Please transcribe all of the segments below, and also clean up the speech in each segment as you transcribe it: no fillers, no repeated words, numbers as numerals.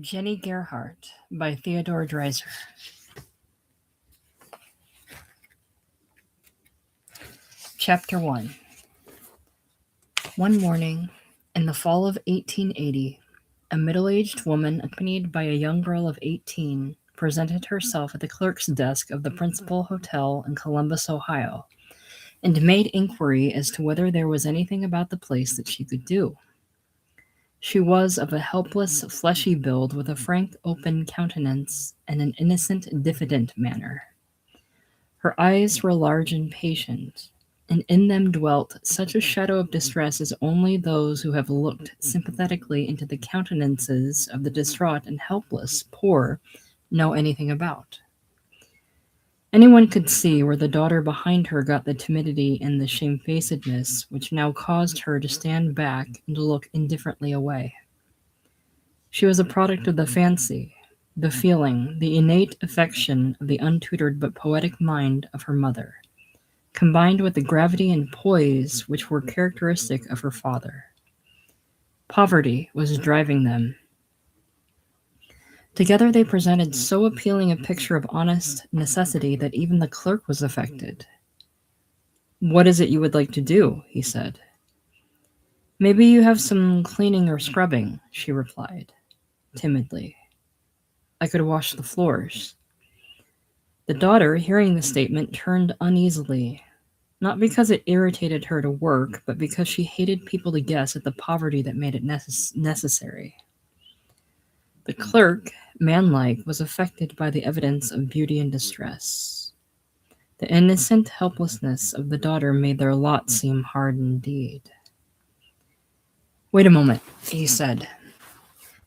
Jennie Gerhardt by Theodore Dreiser. Chapter 1. One morning, in the fall of 1880, a middle-aged woman accompanied by a young girl of 18 presented herself at the clerk's desk of the principal hotel in Columbus, Ohio, and made inquiry as to whether there was anything about the place that she could do. She was of a helpless, fleshy build with a frank, open countenance and an innocent, diffident manner. Her eyes were large and patient, and in them dwelt such a shadow of distress as only those who have looked sympathetically into the countenances of the distraught and helpless poor know anything about. Anyone could see where the daughter behind her got the timidity and the shamefacedness which now caused her to stand back and to look indifferently away. She was a product of the fancy, the feeling, the innate affection of the untutored but poetic mind of her mother, combined with the gravity and poise which were characteristic of her father. Poverty was driving them. Together they presented so appealing a picture of honest necessity that even the clerk was affected. "What is it you would like to do?" he said. "Maybe you have some cleaning or scrubbing," she replied, timidly. "I could wash the floors." The daughter, hearing the statement, turned uneasily, not because it irritated her to work, but because she hated people to guess at the poverty that made it necessary. The clerk, manlike, was affected by the evidence of beauty and distress. The innocent helplessness of the daughter made their lot seem hard indeed. "Wait a moment," he said,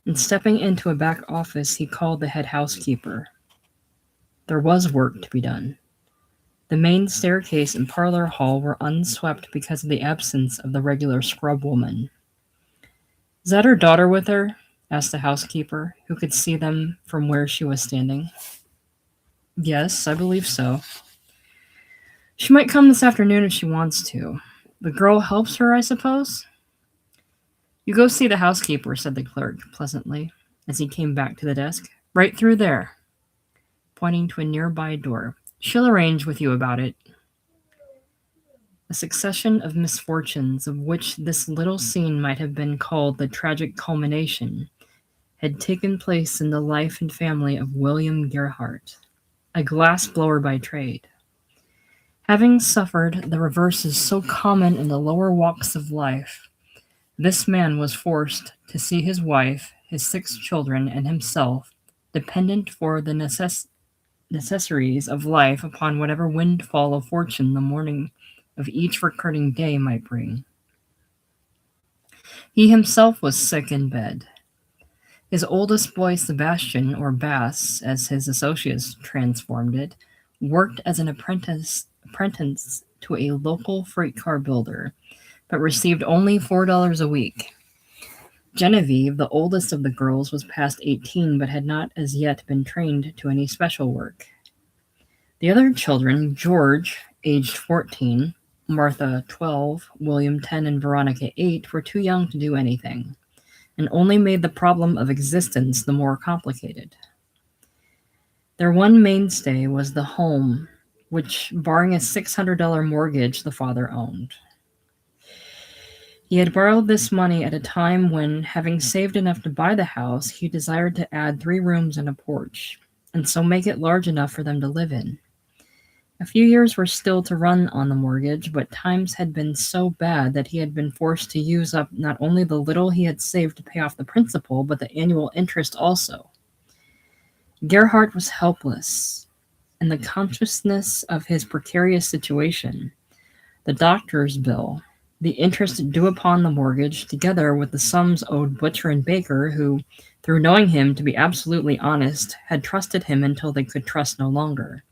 and stepping into a back office, he called the head housekeeper. There was work to be done. The main staircase and parlor hall were unswept because of the absence of the regular scrub woman. "Is that her daughter with her?" asked the housekeeper, who could see them from where she was standing. "Yes, I believe so." "She might come this afternoon if she wants to. The girl helps her, I suppose?" "You go see the housekeeper," said the clerk pleasantly, as he came back to the desk. "Right through there," pointing to a nearby door. "She'll arrange with you about it." A succession of misfortunes, of which this little scene might have been called the tragic culmination, had taken place in the life and family of William Gerhardt, a glass-blower by trade. Having suffered the reverses so common in the lower walks of life, this man was forced to see his wife, his 6 children, and himself dependent for the necessaries of life upon whatever windfall of fortune the morning of each recurring day might bring. He himself was sick in bed. His oldest boy, Sebastian, or Bass, as his associates transformed it, worked as an apprentice to a local freight car builder, but received only $4 a week. Genevieve, the oldest of the girls, was past 18, but had not as yet been trained to any special work. The other children, George, aged 14, Martha, 12, William, 10, and Veronica, 8, were too young to do anything, and only made the problem of existence the more complicated. Their one mainstay was the home, which, barring a $600 mortgage, the father owned. He had borrowed this money at a time when, having saved enough to buy the house, he desired to add 3 rooms and a porch, and so make it large enough for them to live in. A few years were still to run on the mortgage, but times had been so bad that he had been forced to use up not only the little he had saved to pay off the principal, but the annual interest also. Gerhardt was helpless, and the consciousness of his precarious situation, the doctor's bill, the interest due upon the mortgage, together with the sums owed butcher and baker, who, through knowing him to be absolutely honest, had trusted him until they could trust no longer.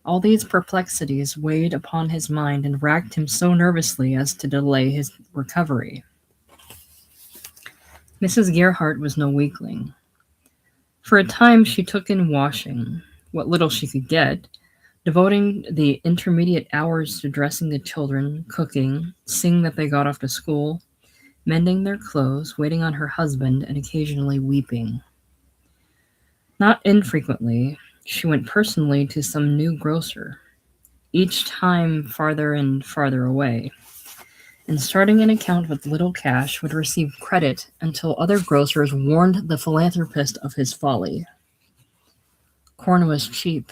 All these perplexities weighed upon his mind and racked him so nervously as to delay his recovery. Mrs. Gerhardt was no weakling. For a time she took in washing, what little she could get, devoting the intermediate hours to dressing the children, cooking, seeing that they got off to school, mending their clothes, waiting on her husband, and occasionally weeping. Not infrequently, she went personally to some new grocer, each time farther and farther away, and starting an account with little cash would receive credit until other grocers warned the philanthropist of his folly. Corn was cheap.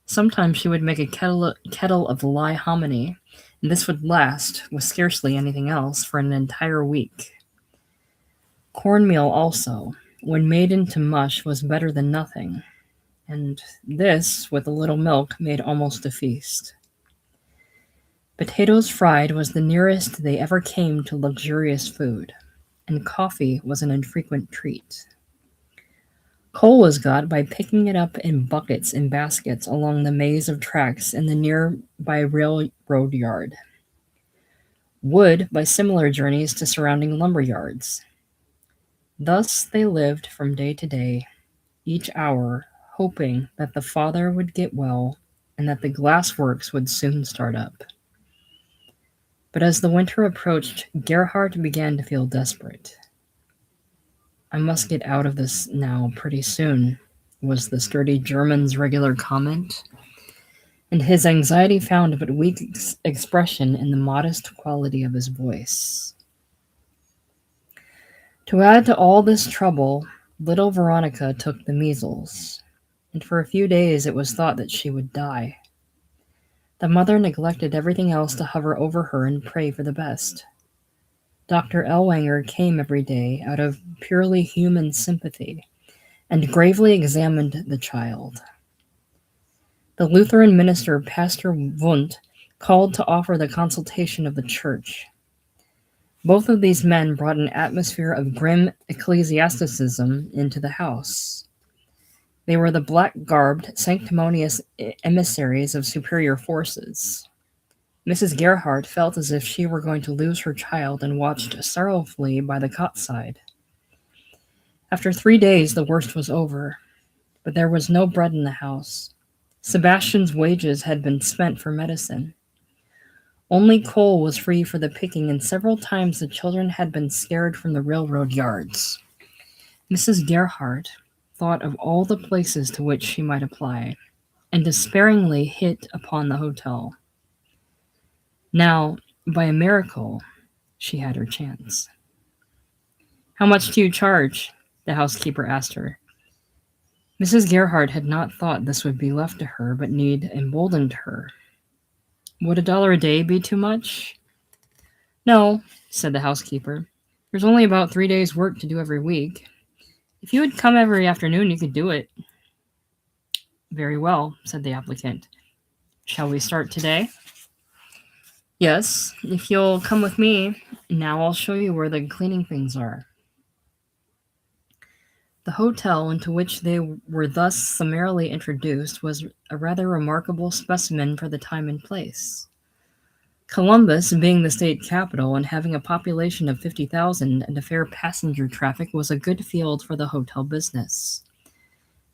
Sometimes she would make a kettle of lye hominy, and this would last, with scarcely anything else, for an entire week. Cornmeal also, when made into mush, was better than nothing, and this, with a little milk, made almost a feast. Potatoes fried was the nearest they ever came to luxurious food, and coffee was an infrequent treat. Coal was got by picking it up in buckets and baskets along the maze of tracks in the nearby railroad yard. Wood by similar journeys to surrounding lumber yards. Thus they lived from day to day, each hour, hoping that the father would get well and that the glass works would soon start up. But as the winter approached, Gerhardt began to feel desperate. "I must get out of this now pretty soon," was the sturdy German's regular comment, and his anxiety found but weak expression in the modest quality of his voice. To add to all this trouble, little Veronica took the measles, and for a few days it was thought that she would die. The mother neglected everything else to hover over her and pray for the best. Dr. Ellwanger came every day out of purely human sympathy and gravely examined the child. The Lutheran minister, Pastor Wundt, called to offer the consultation of the church. Both of these men brought an atmosphere of grim ecclesiasticism into the house. They were the black-garbed, sanctimonious emissaries of superior forces. Mrs. Gerhardt felt as if she were going to lose her child and watched sorrowfully by the cot side. After 3 days, the worst was over, but there was no bread in the house. Sebastian's wages had been spent for medicine. Only coal was free for the picking, and several times the children had been scared from the railroad yards. Mrs. Gerhardt thought of all the places to which she might apply, and despairingly hit upon the hotel. Now, by a miracle, she had her chance. "How much do you charge?" the housekeeper asked her. Mrs. Gerhardt had not thought this would be left to her, but need emboldened her. "Would $1 a day be too much?" "No," said the housekeeper. "There's only about 3 days' work to do every week. If you would come every afternoon, you could do it." "Very well," said the applicant. "Shall we start today?" "Yes, if you'll come with me. Now I'll show you where the cleaning things are." The hotel into which they were thus summarily introduced was a rather remarkable specimen for the time and place. Columbus, being the state capital and having a population of 50,000 and a fair passenger traffic, was a good field for the hotel business,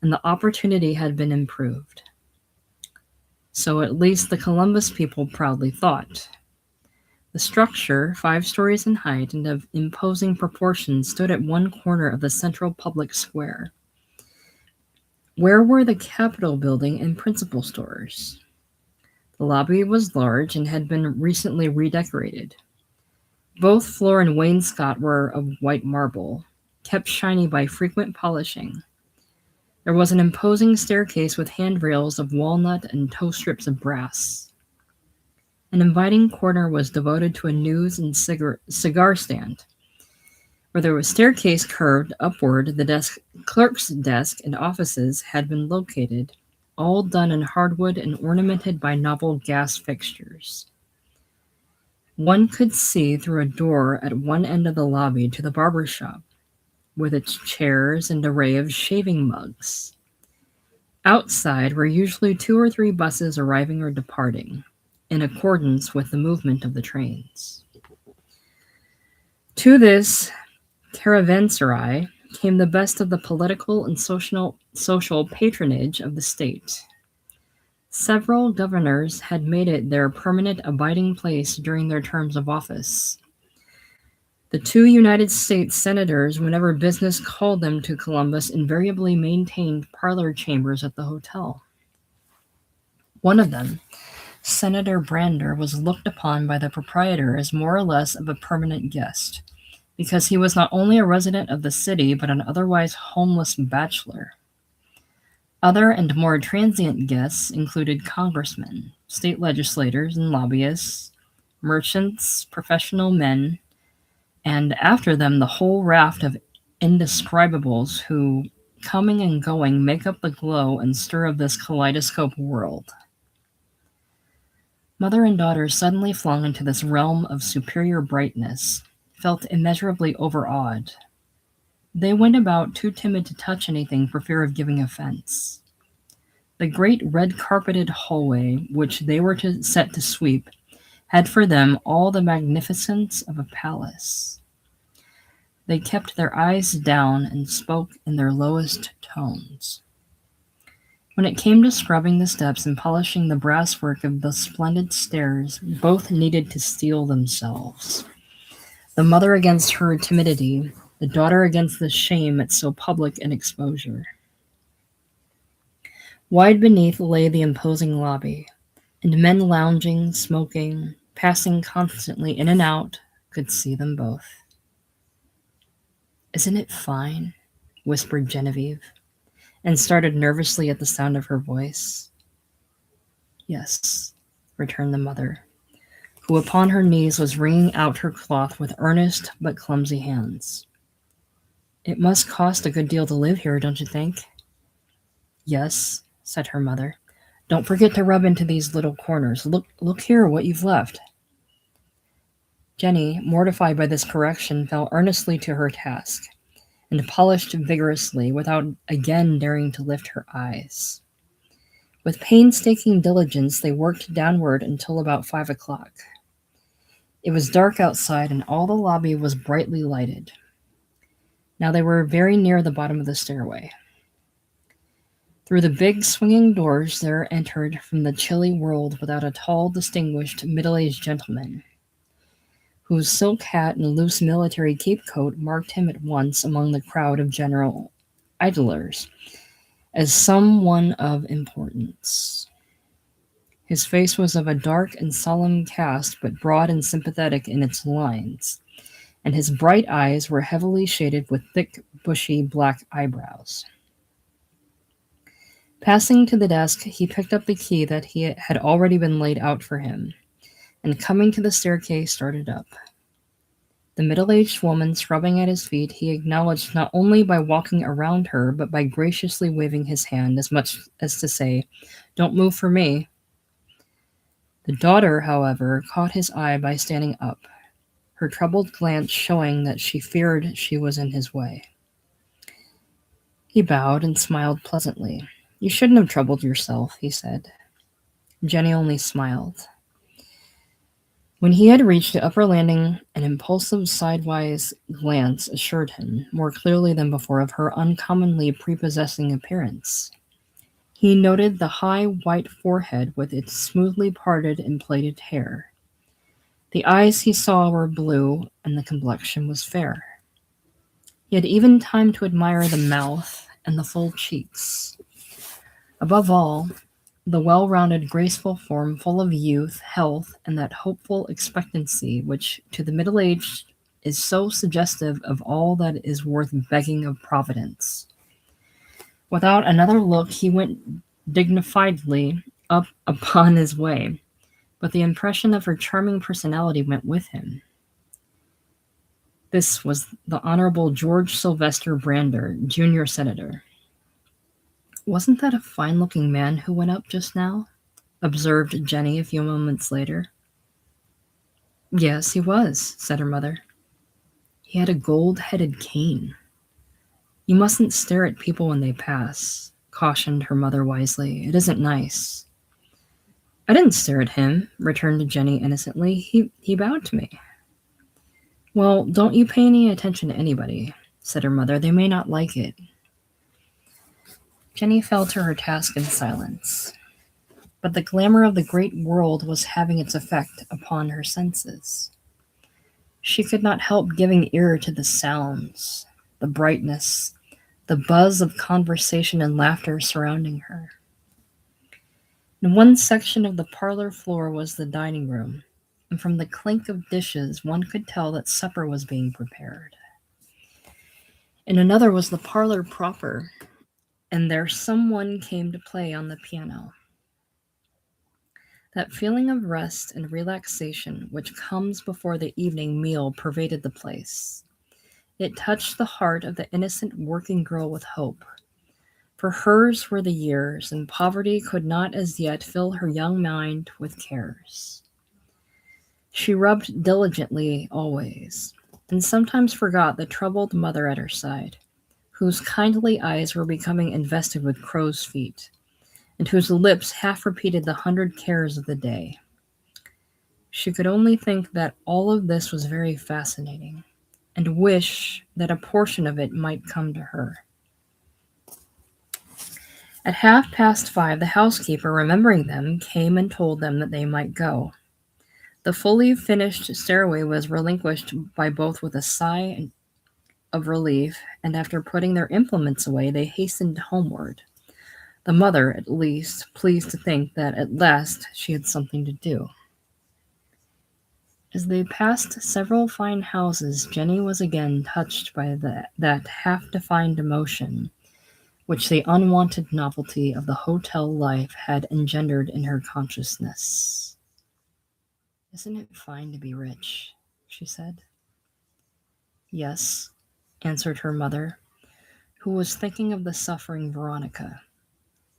and the opportunity had been improved. So at least the Columbus people proudly thought. The structure, 5 stories in height and of imposing proportions, stood at one corner of the central public square, where were the Capitol building and principal stores. The lobby was large and had been recently redecorated. Both floor and wainscot were of white marble, kept shiny by frequent polishing. There was an imposing staircase with handrails of walnut and toe strips of brass. An inviting corner was devoted to a news and cigar stand. Where there was staircase curved upward, the clerk's desk and offices had been located, all done in hardwood and ornamented by novel gas fixtures. One could see through a door at one end of the lobby to the barber shop, with its chairs and array of shaving mugs. Outside were usually 2 or 3 buses arriving or departing, in accordance with the movement of the trains. To this caravanserai came the best of the political and social patronage of the state. Several governors had made it their permanent abiding place during their terms of office. The two United States senators, whenever business called them to Columbus, invariably maintained parlor chambers at the hotel. One of them, Senator Brander, was looked upon by the proprietor as more or less of a permanent guest, because he was not only a resident of the city, but an otherwise homeless bachelor. Other and more transient guests included congressmen, state legislators and lobbyists, merchants, professional men, and after them the whole raft of indescribables who, coming and going, make up the glow and stir of this kaleidoscope world. Mother and daughter, suddenly flung into this realm of superior brightness, felt immeasurably overawed. They went about too timid to touch anything for fear of giving offense. The great red-carpeted hallway, which they were set to sweep, had for them all the magnificence of a palace. They kept their eyes down and spoke in their lowest tones. When it came to scrubbing the steps and polishing the brasswork of the splendid stairs, both needed to steel themselves. The mother against her timidity, the daughter against the shame at so public an exposure. Wide beneath lay the imposing lobby, and men lounging, smoking, passing constantly in and out, could see them both. "Isn't it fine?" whispered Genevieve, and started nervously at the sound of her voice. "Yes," returned the mother, who upon her knees was wringing out her cloth with earnest but clumsy hands. "It must cost a good deal to live here, don't you think?" "Yes," said her mother. "Don't forget to rub into these little corners. Look here what you've left." Jennie, mortified by this correction, fell earnestly to her task, and polished vigorously, without again daring to lift her eyes. With painstaking diligence, they worked downward until about 5 o'clock. It was dark outside, and all the lobby was brightly lighted. Now they were very near the bottom of the stairway. Through the big swinging doors there entered from the chilly world without a tall, distinguished, middle-aged gentleman, whose silk hat and loose military cape-coat marked him at once among the crowd of general idlers as someone of importance. His face was of a dark and solemn cast, but broad and sympathetic in its lines, and his bright eyes were heavily shaded with thick, bushy black eyebrows. Passing to the desk, he picked up the key that had already been laid out for him, and coming to the staircase, started up. The middle-aged woman scrubbing at his feet he acknowledged not only by walking around her, but by graciously waving his hand, as much as to say, "Don't move for me." The daughter, however, caught his eye by standing up, her troubled glance showing that she feared she was in his way. He bowed and smiled pleasantly. "You shouldn't have troubled yourself," he said. Jennie only smiled. When he had reached the upper landing, an impulsive sidewise glance assured him, more clearly than before, of her uncommonly prepossessing appearance. He noted the high white forehead with its smoothly parted and plaited hair. The eyes he saw were blue, and the complexion was fair. He had even time to admire the mouth and the full cheeks. Above all, the well-rounded, graceful form, full of youth, health, and that hopeful expectancy which, to the middle-aged, is so suggestive of all that is worth begging of Providence. Without another look, he went dignifiedly up upon his way, but the impression of her charming personality went with him. This was the Honorable George Sylvester Brander, Junior Senator. "Wasn't that a fine-looking man who went up just now?" observed Jennie a few moments later. "Yes, he was," said her mother. "He had a gold-headed cane." "You mustn't stare at people when they pass," cautioned her mother wisely. "It isn't nice." "I didn't stare at him," returned Jennie innocently. He bowed to me." "Well, don't you pay any attention to anybody," said her mother. "They may not like it." Jennie fell to her task in silence, but the glamour of the great world was having its effect upon her senses. She could not help giving ear to the sounds, the brightness, the buzz of conversation and laughter surrounding her. In one section of the parlor floor was the dining room, and from the clink of dishes one could tell that supper was being prepared. In another was the parlor proper, and there someone came to play on the piano. That feeling of rest and relaxation which comes before the evening meal pervaded the place. It touched the heart of the innocent working girl with hope. For hers were the years, and poverty could not as yet fill her young mind with cares. She rubbed diligently always, and sometimes forgot the troubled mother at her side, whose kindly eyes were becoming invested with crow's feet, and whose lips half repeated the 100 cares of the day. She could only think that all of this was very fascinating, and wish that a portion of it might come to her. At 5:30, the housekeeper, remembering them, came and told them that they might go. The fully finished stairway was relinquished by both with a sigh of relief, and after putting their implements away, they hastened homeward. The mother, at least, pleased to think that at last she had something to do. As they passed several fine houses, Jennie was again touched by that half-defined emotion which the unwonted novelty of the hotel life had engendered in her consciousness. "Isn't it fine to be rich?" she said. "Yes," answered her mother, who was thinking of the suffering Veronica.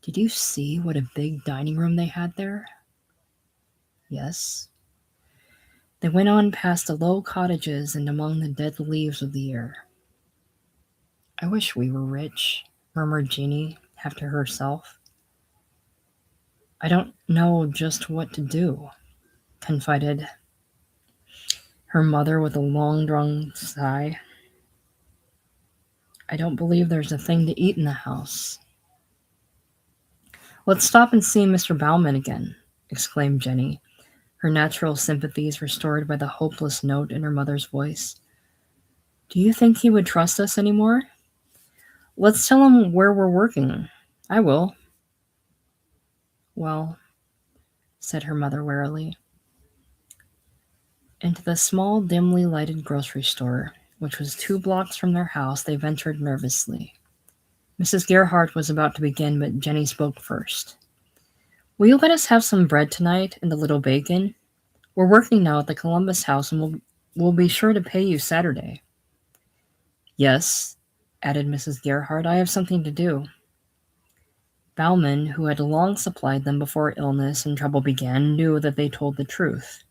"Did you see what a big dining room they had there?" "Yes." They went on past the low cottages and among the dead leaves of the year. "I wish we were rich," murmured Jeannie, half to herself. "I don't know just what to do," confided her mother with a long-drawn sigh. "I don't believe there's a thing to eat in the house." "Let's stop and see Mr. Bauman again," exclaimed Jennie, her natural sympathies restored by the hopeless note in her mother's voice. "Do you think he would trust us any more?" "Let's tell him where we're working. I will." "Well," said her mother wearily. Into the small, dimly lighted grocery store, which was 2 blocks from their house, they ventured nervously. Mrs. Gerhardt was about to begin, but Jennie spoke first. "Will you let us have some bread tonight and a little bacon? We're working now at the Columbus House, and we'll be sure to pay you Saturday." "Yes," added Mrs. Gerhardt, "I have something to do." Bauman, who had long supplied them before illness and trouble began, knew that they told the truth.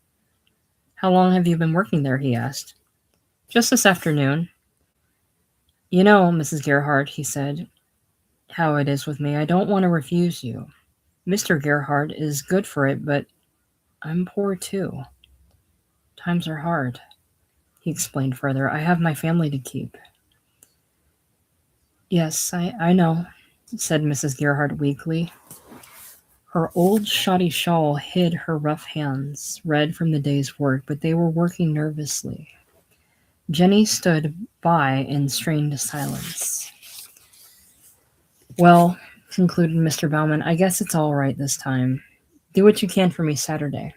"How long have you been working there?" he asked. "Just this afternoon." "You know, Mrs. Gerhardt," he said, "how it is with me. I don't want to refuse you. Mr. Gerhardt is good for it, but I'm poor too. Times are hard," he explained further. "I have my family to keep." "Yes, I know," said Mrs. Gerhardt weakly. Her old shoddy shawl hid her rough hands, red from the day's work, but they were working nervously. Jennie stood by in strained silence. "Well," concluded Mr. Bauman, "I guess it's all right this time. Do what you can for me Saturday."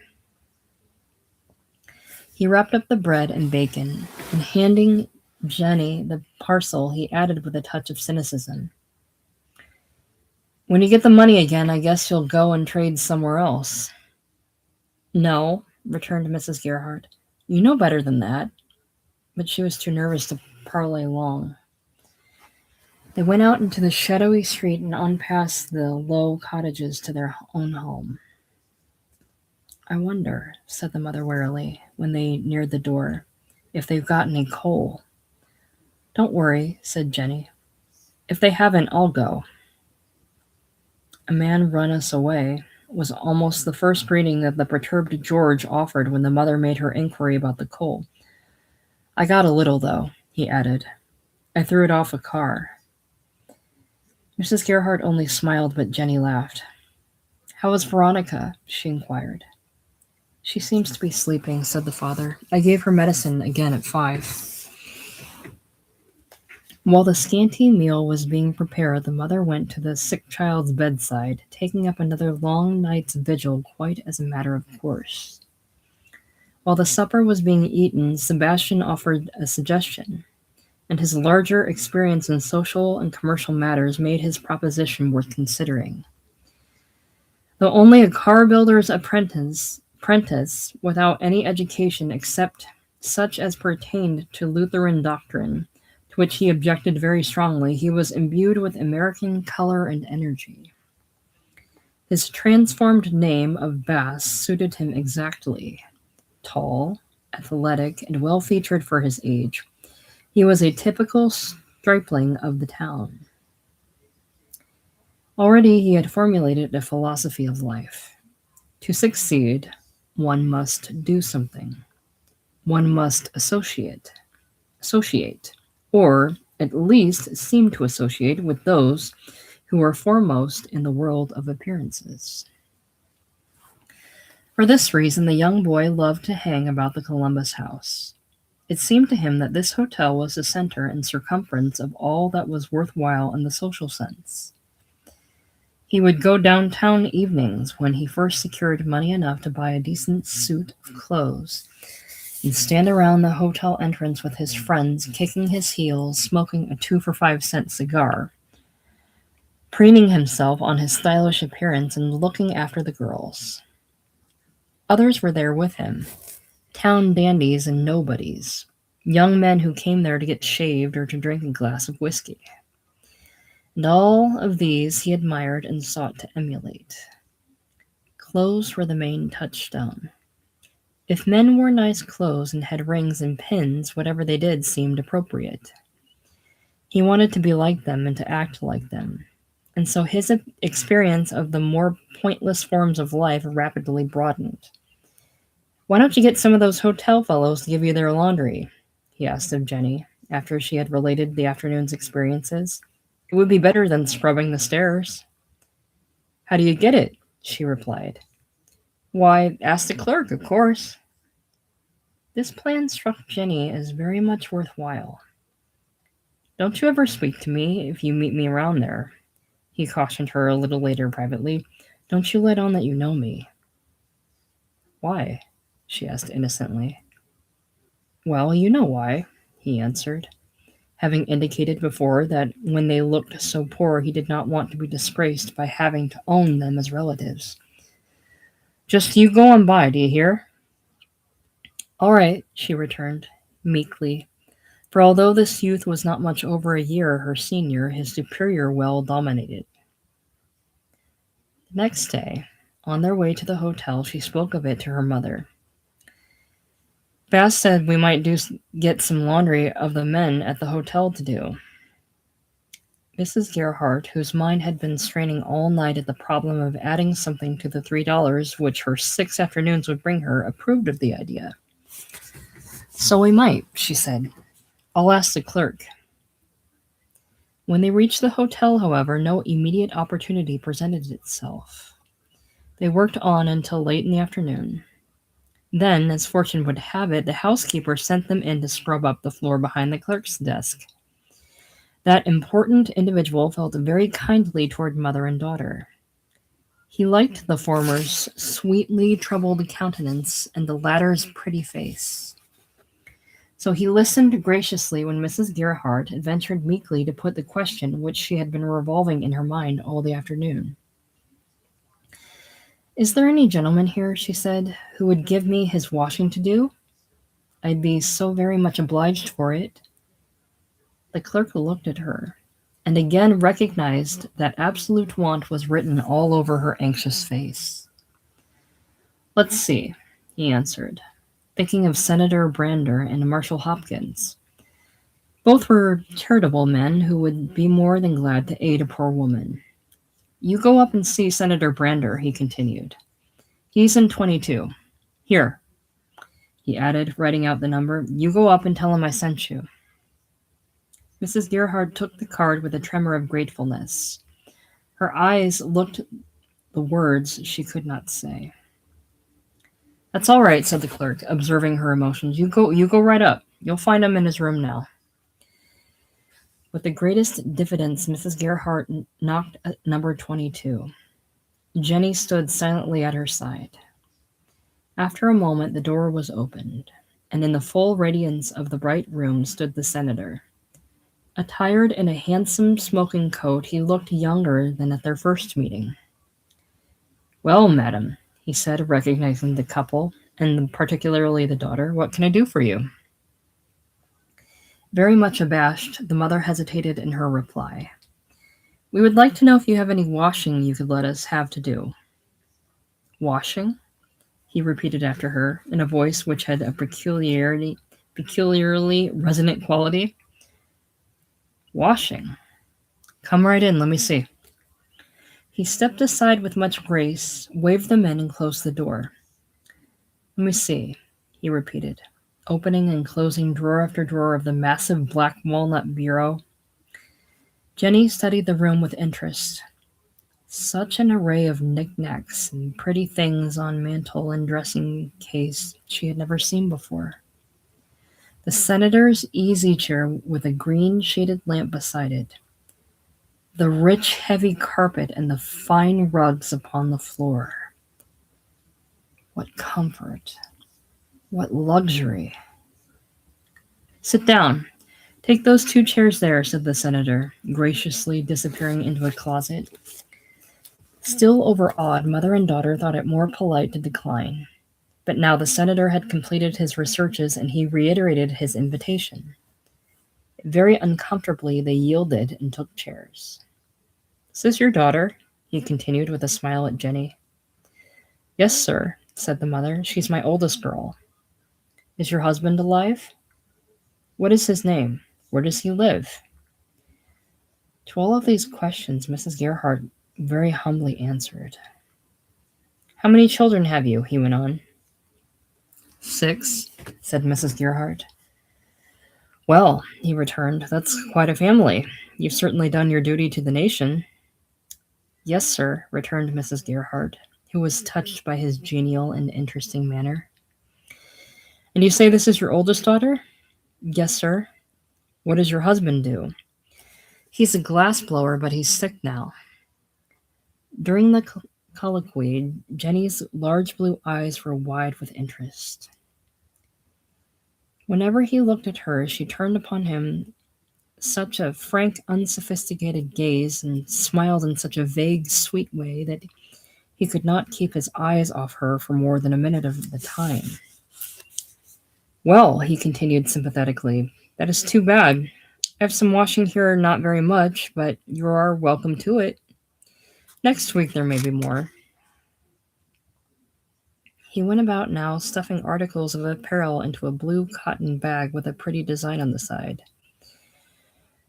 He wrapped up the bread and bacon, and handing Jennie the parcel, he added with a touch of cynicism, "When you get the money again, I guess you'll go and trade somewhere else." "No," returned Mrs. Gerhardt. "You know better than that." But she was too nervous to parley long. They went out into the shadowy street and on past the low cottages to their own home. "I wonder," said the mother wearily, when they neared the door, "if they've got any coal." "Don't worry," said Jennie. "If they haven't, I'll go." "A man run us away," was almost the first greeting that the perturbed George offered when the mother made her inquiry about the coal. "I got a little, though," he added. "I threw it off a car." Mrs. Gerhardt only smiled, but Jennie laughed. "How is Veronica?" she inquired. She seems to be sleeping, said the father. I gave her medicine again at 5. While the scanty meal was being prepared, the mother went to the sick child's bedside, taking up another long night's vigil quite as a matter of course. While the supper was being eaten, Sebastian offered a suggestion, and his larger experience in social and commercial matters made his proposition worth considering. Though only a car builder's apprentice without any education except such as pertained to Lutheran doctrine, to which he objected very strongly, he was imbued with American color and energy. His transformed name of Bass suited him exactly. Tall, athletic, and well-featured for his age, he was a typical stripling of the town. Already he had formulated a philosophy of life. To succeed, one must do something. One must associate, or at least seem to associate with those who are foremost in the world of appearances. For this reason, the young boy loved to hang about the Columbus House. It seemed to him that this hotel was the center and circumference of all that was worthwhile in the social sense. He would go downtown evenings when he first secured money enough to buy a decent suit of clothes and stand around the hotel entrance with his friends, kicking his heels, smoking a 2 for 5 cent cigar, preening himself on his stylish appearance and looking after the girls. Others were there with him, town dandies and nobodies, young men who came there to get shaved or to drink a glass of whiskey. And all of these he admired and sought to emulate. Clothes were the main touchstone. If men wore nice clothes and had rings and pins, whatever they did seemed appropriate. He wanted to be like them and to act like them. And so his experience of the more pointless forms of life rapidly broadened. Why don't you get some of those hotel fellows to give you their laundry? He asked of Jennie, after she had related the afternoon's experiences. It would be better than scrubbing the stairs. How do you get it? She replied. Why, ask the clerk, of course. This plan struck Jennie as very much worthwhile. Don't you ever speak to me if you meet me around there, he cautioned her a little later privately. Don't you let on that you know me. Why? She asked innocently. Well, you know why, he answered, having indicated before that when they looked so poor he did not want to be disgraced by having to own them as relatives. Just you go on by, do you hear? All right, she returned, meekly, for although this youth was not much over a year her senior, his superior well dominated. The next day, on their way to the hotel, she spoke of it to her mother. Bass said we might get some laundry of the men at the hotel to do. Mrs. Gerhardt, whose mind had been straining all night at the problem of adding something to the $3 which her 6 afternoons would bring her, approved of the idea. So we might, she said. I'll ask the clerk. When they reached the hotel, however, no immediate opportunity presented itself. They worked on until late in the afternoon. Then, as fortune would have it, the housekeeper sent them in to scrub up the floor behind the clerk's desk. That important individual felt very kindly toward mother and daughter. He liked the former's sweetly troubled countenance and the latter's pretty face. So he listened graciously when Mrs. Gerhardt ventured meekly to put the question which she had been revolving in her mind all the afternoon. Is there any gentleman here, she said, who would give me his washing to do? I'd be so very much obliged for it. The clerk looked at her, and again recognized that absolute want was written all over her anxious face. Let's see, he answered, thinking of Senator Brander and Marshal Hopkins. Both were charitable men who would be more than glad to aid a poor woman. You go up and see Senator Brander, he continued. He's in 22. Here, he added, writing out the number. You go up and tell him I sent you. Mrs. Gerhardt took the card with a tremor of gratefulness. Her eyes looked the words she could not say. That's all right, said the clerk, observing her emotions. You go right up. You'll find him in his room now. With the greatest diffidence, Mrs. Gerhardt knocked at number 22. Jennie stood silently at her side. After a moment, the door was opened, and in the full radiance of the bright room stood the senator. Attired in a handsome smoking coat, he looked younger than at their first meeting. Well, madam, he said, recognizing the couple, and particularly the daughter, what can I do for you? Very much abashed, the mother hesitated in her reply. We would like to know if you have any washing you could let us have to do. Washing? He repeated after her, in a voice which had a peculiarly resonant quality. Washing? Come right in, let me see. He stepped aside with much grace, waved them in, and closed the door. Let me see, he repeated, opening and closing drawer after drawer of the massive black walnut bureau. Jennie studied the room with interest. Such an array of knickknacks and pretty things on mantel and dressing case she had never seen before. The senator's easy chair with a green shaded lamp beside it. The rich, heavy carpet and the fine rugs upon the floor. What comfort! What luxury! Sit down. Take those 2 chairs there, said the senator, graciously disappearing into a closet. Still overawed, mother and daughter thought it more polite to decline. But now the senator had completed his researches and he reiterated his invitation. Very uncomfortably, they yielded and took chairs. Is this your daughter? He continued with a smile at Jennie. Yes, sir, said the mother. She's my oldest girl. Is your husband alive? What is his name? Where does he live? To all of these questions, Mrs. Gerhardt very humbly answered. How many children have you? He went on. 6, said Mrs. Gerhardt. Well, he returned, that's quite a family. You've certainly done your duty to the nation. Yes, sir, returned Mrs. Gerhardt, who was touched by his genial and interesting manner. And you say this is your oldest daughter? Yes, sir. What does your husband do? He's a glassblower, but he's sick now. During the colloquy, Jennie's large blue eyes were wide with interest. Whenever he looked at her, she turned upon him such a frank, unsophisticated gaze and smiled in such a vague, sweet way that he could not keep his eyes off her for more than a minute of the time. Well, he continued sympathetically, that is too bad. I have some washing here, not very much, but you are welcome to it. Next week there may be more. He went about now, stuffing articles of apparel into a blue cotton bag with a pretty design on the side.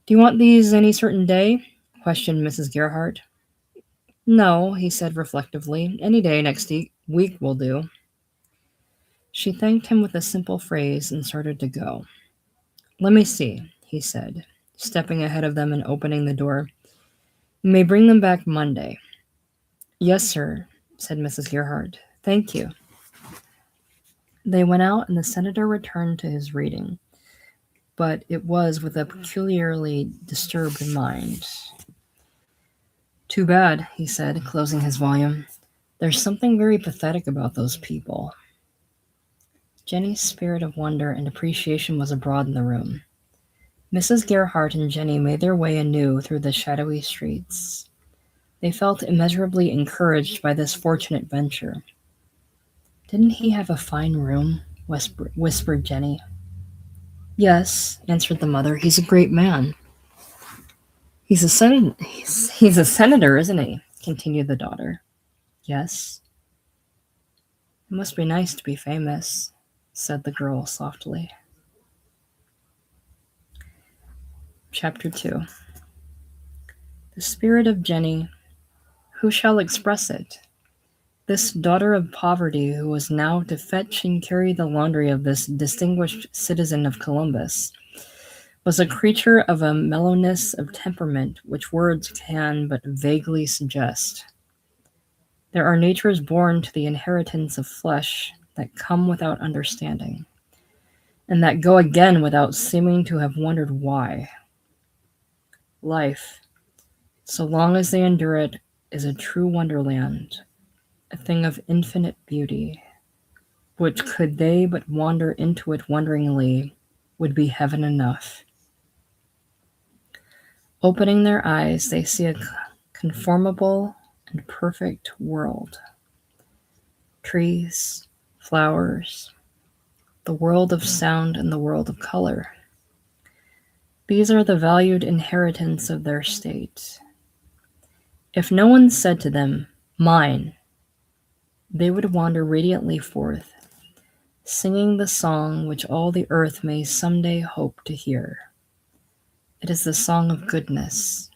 Do you want these any certain day? Questioned Mrs. Gerhardt. No, he said reflectively. Any day next week will do. She thanked him with a simple phrase and started to go. Let me see, he said, stepping ahead of them and opening the door. You may bring them back Monday. Yes, sir, said Mrs. Gerhardt. Thank you. They went out and the senator returned to his reading, but it was with a peculiarly disturbed mind. Too bad, he said, closing his volume. There's something very pathetic about those people. Jennie's spirit of wonder and appreciation was abroad in the room. Mrs. Gerhardt and Jennie made their way anew through the shadowy streets. They felt immeasurably encouraged by this fortunate venture. Didn't he have a fine room? Whispered Jennie. Yes, answered the mother. He's a great man. He's a senator, isn't he? Continued the daughter. Yes. It must be nice to be famous, said the girl softly. Chapter 2. The spirit of Jennie, who shall express it? This daughter of poverty who was now to fetch and carry the laundry of this distinguished citizen of Columbus, was a creature of a mellowness of temperament which words can but vaguely suggest. There are natures born to the inheritance of flesh, that come without understanding, and that go again without seeming to have wondered why. Life, so long as they endure it, is a true wonderland, a thing of infinite beauty, which could they but wander into it wonderingly, would be heaven enough. Opening their eyes, they see a conformable and perfect world. Trees, flowers, the world of sound and the world of color. These are the valued inheritance of their state. If no one said to them, "Mine," they would wander radiantly forth, singing the song which all the earth may someday hope to hear. It is the song of goodness.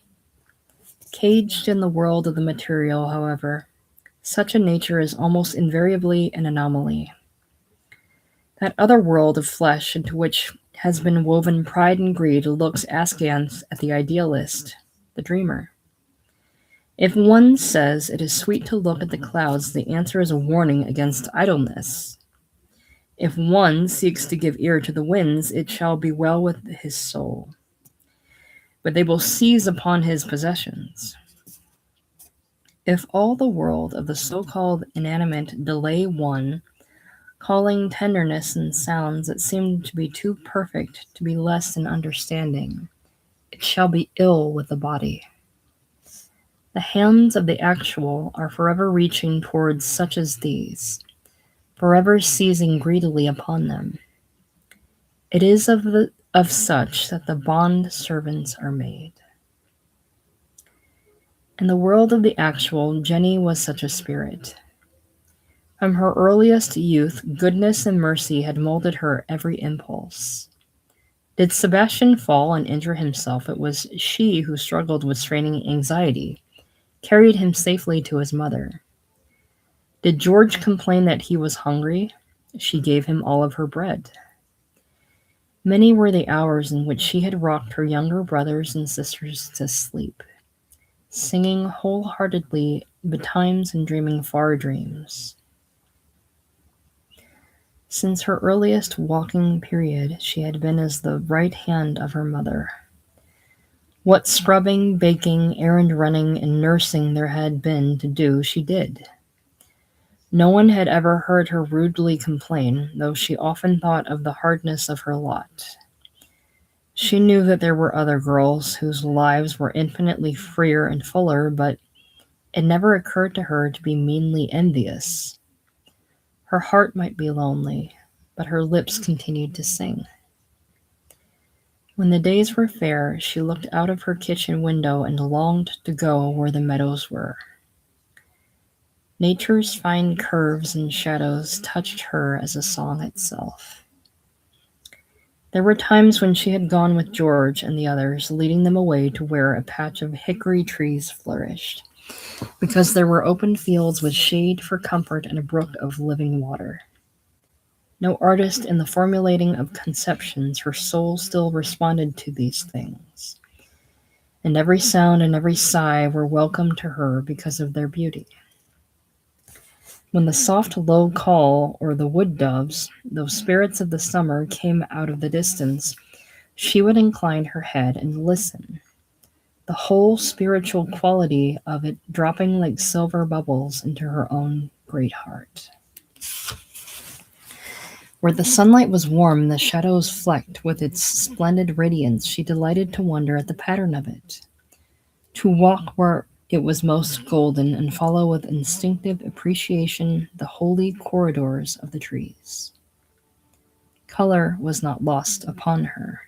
Caged in the world of the material, however, such a nature is almost invariably an anomaly. That other world of flesh into which has been woven pride and greed looks askance at the idealist, the dreamer. If one says it is sweet to look at the clouds, the answer is a warning against idleness. If one seeks to give ear to the winds, it shall be well with his soul. But they will seize upon his possessions. If all the world of the so-called inanimate delay one, calling tenderness and sounds that seem to be too perfect to be less than understanding, it shall be ill with the body. The hands of the actual are forever reaching towards such as these, forever seizing greedily upon them. It is of such that the bond servants are made. In the world of the actual, Jennie was such a spirit. From her earliest youth, goodness and mercy had molded her every impulse. Did Sebastian fall and injure himself, it was she who struggled with straining anxiety, carried him safely to his mother. Did George complain that he was hungry? She gave him all of her bread. Many were the hours in which she had rocked her younger brothers and sisters to sleep, singing wholeheartedly betimes and dreaming far dreams. Since her earliest walking period, she had been as the right hand of her mother. What scrubbing, baking, errand running, and nursing there had been to do, she did. No one had ever heard her rudely complain, though she often thought of the hardness of her lot. She knew that there were other girls whose lives were infinitely freer and fuller, but it never occurred to her to be meanly envious. Her heart might be lonely, but her lips continued to sing. When the days were fair, she looked out of her kitchen window and longed to go where the meadows were. Nature's fine curves and shadows touched her as a song itself. There were times when she had gone with George and the others, leading them away to where a patch of hickory trees flourished, because there were open fields with shade for comfort and a brook of living water. No artist in the formulating of conceptions, her soul still responded to these things, and every sound and every sigh were welcome to her because of their beauty. When the soft low call or the wood doves, those spirits of the summer, came out of the distance, she would incline her head and listen, the whole spiritual quality of it dropping like silver bubbles into her own great heart. Where the sunlight was warm and the shadows flecked with its splendid radiance, she delighted to wonder at the pattern of it, to walk where it was most golden and follow with instinctive appreciation the holy corridors of the trees. Color was not lost upon her.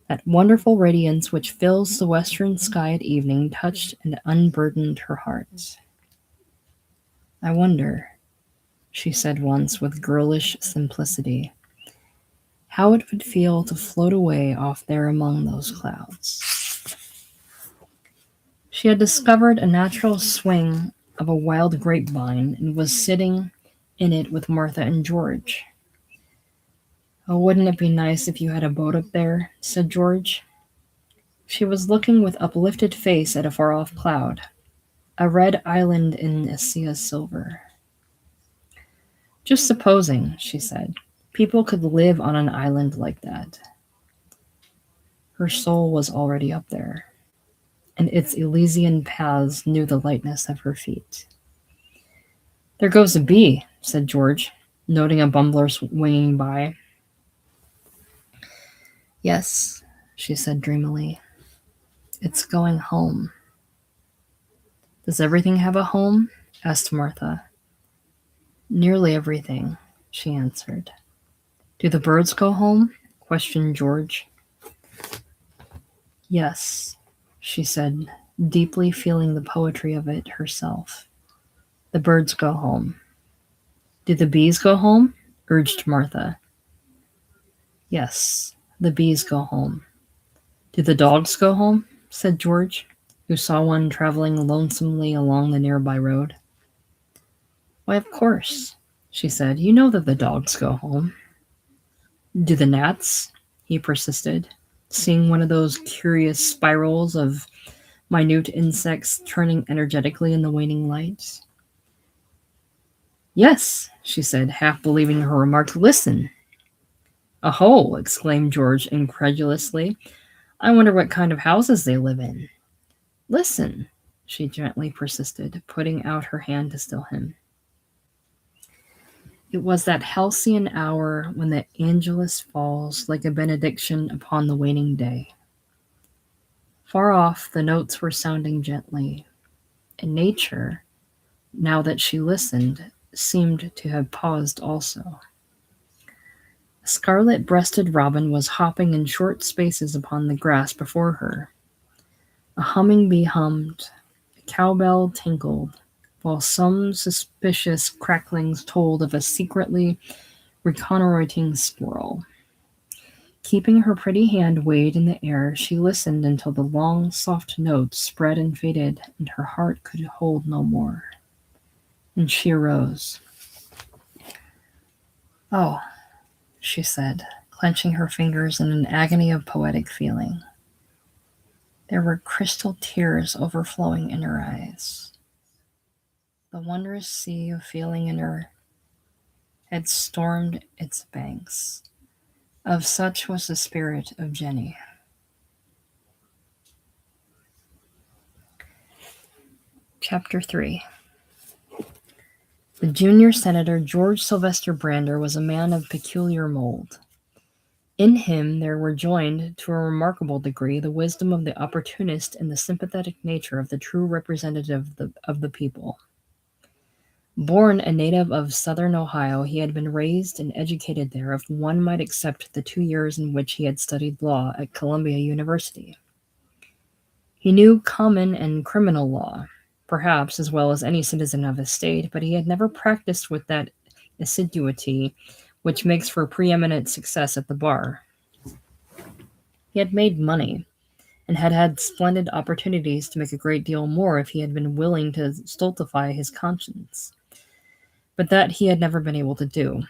That wonderful radiance which fills the western sky at evening touched and unburdened her heart. "I wonder," she said once with girlish simplicity, "how it would feel to float away off there among those clouds." She had discovered a natural swing of a wild grapevine and was sitting in it with Martha and George. "Oh, wouldn't it be nice if you had a boat up there?" said George. She was looking with uplifted face at a far-off cloud, a red island in a sea of silver. Just supposing, she said, people could live on an island like that. Her soul was already up there, and its Elysian paths knew the lightness of her feet. There goes a bee, said George, noting a bumbler winging by. Yes, she said dreamily. It's going home. Does everything have a home? Asked Martha. Nearly everything, she answered. Do the birds go home? Questioned George. Yes, she said, deeply feeling the poetry of it herself. The birds go home. Do the bees go home? Urged Martha. Yes, the bees go home. Do the dogs go home? Said George, who saw one traveling lonesomely along the nearby road. Why, of course, she said. You know that the dogs go home. Do the gnats? He persisted, seeing one of those curious spirals of minute insects turning energetically in the waning light. Yes, she said, half believing her remark. Listen. Oh, exclaimed George incredulously. I wonder what kind of houses they live in. Listen, she gently persisted, putting out her hand to still him. It was that halcyon hour when the Angelus falls like a benediction upon the waning day. Far off, the notes were sounding gently, and nature, now that she listened, seemed to have paused also. A scarlet-breasted robin was hopping in short spaces upon the grass before her. A humming bee hummed, a cowbell tinkled, while some suspicious cracklings told of a secretly reconnoitering squirrel. Keeping her pretty hand weighed in the air, she listened until the long, soft notes spread and faded, and her heart could hold no more. And she arose. Oh, she said, clenching her fingers in an agony of poetic feeling. There were crystal tears overflowing in her eyes. The wondrous sea of feeling in her had stormed its banks. Of such was the spirit of Jennie. Chapter 3. The junior senator, George Sylvester Brander, was a man of peculiar mold. In him there were joined, to a remarkable degree, the wisdom of the opportunist and the sympathetic nature of the true representative of the people. Born a native of southern Ohio, he had been raised and educated there, if one might except the 2 years in which he had studied law at Columbia University. He knew common and criminal law, perhaps as well as any citizen of his state, but he had never practiced with that assiduity which makes for preeminent success at the bar. He had made money, and had had splendid opportunities to make a great deal more if he had been willing to stultify his conscience. But that he had never been able to do.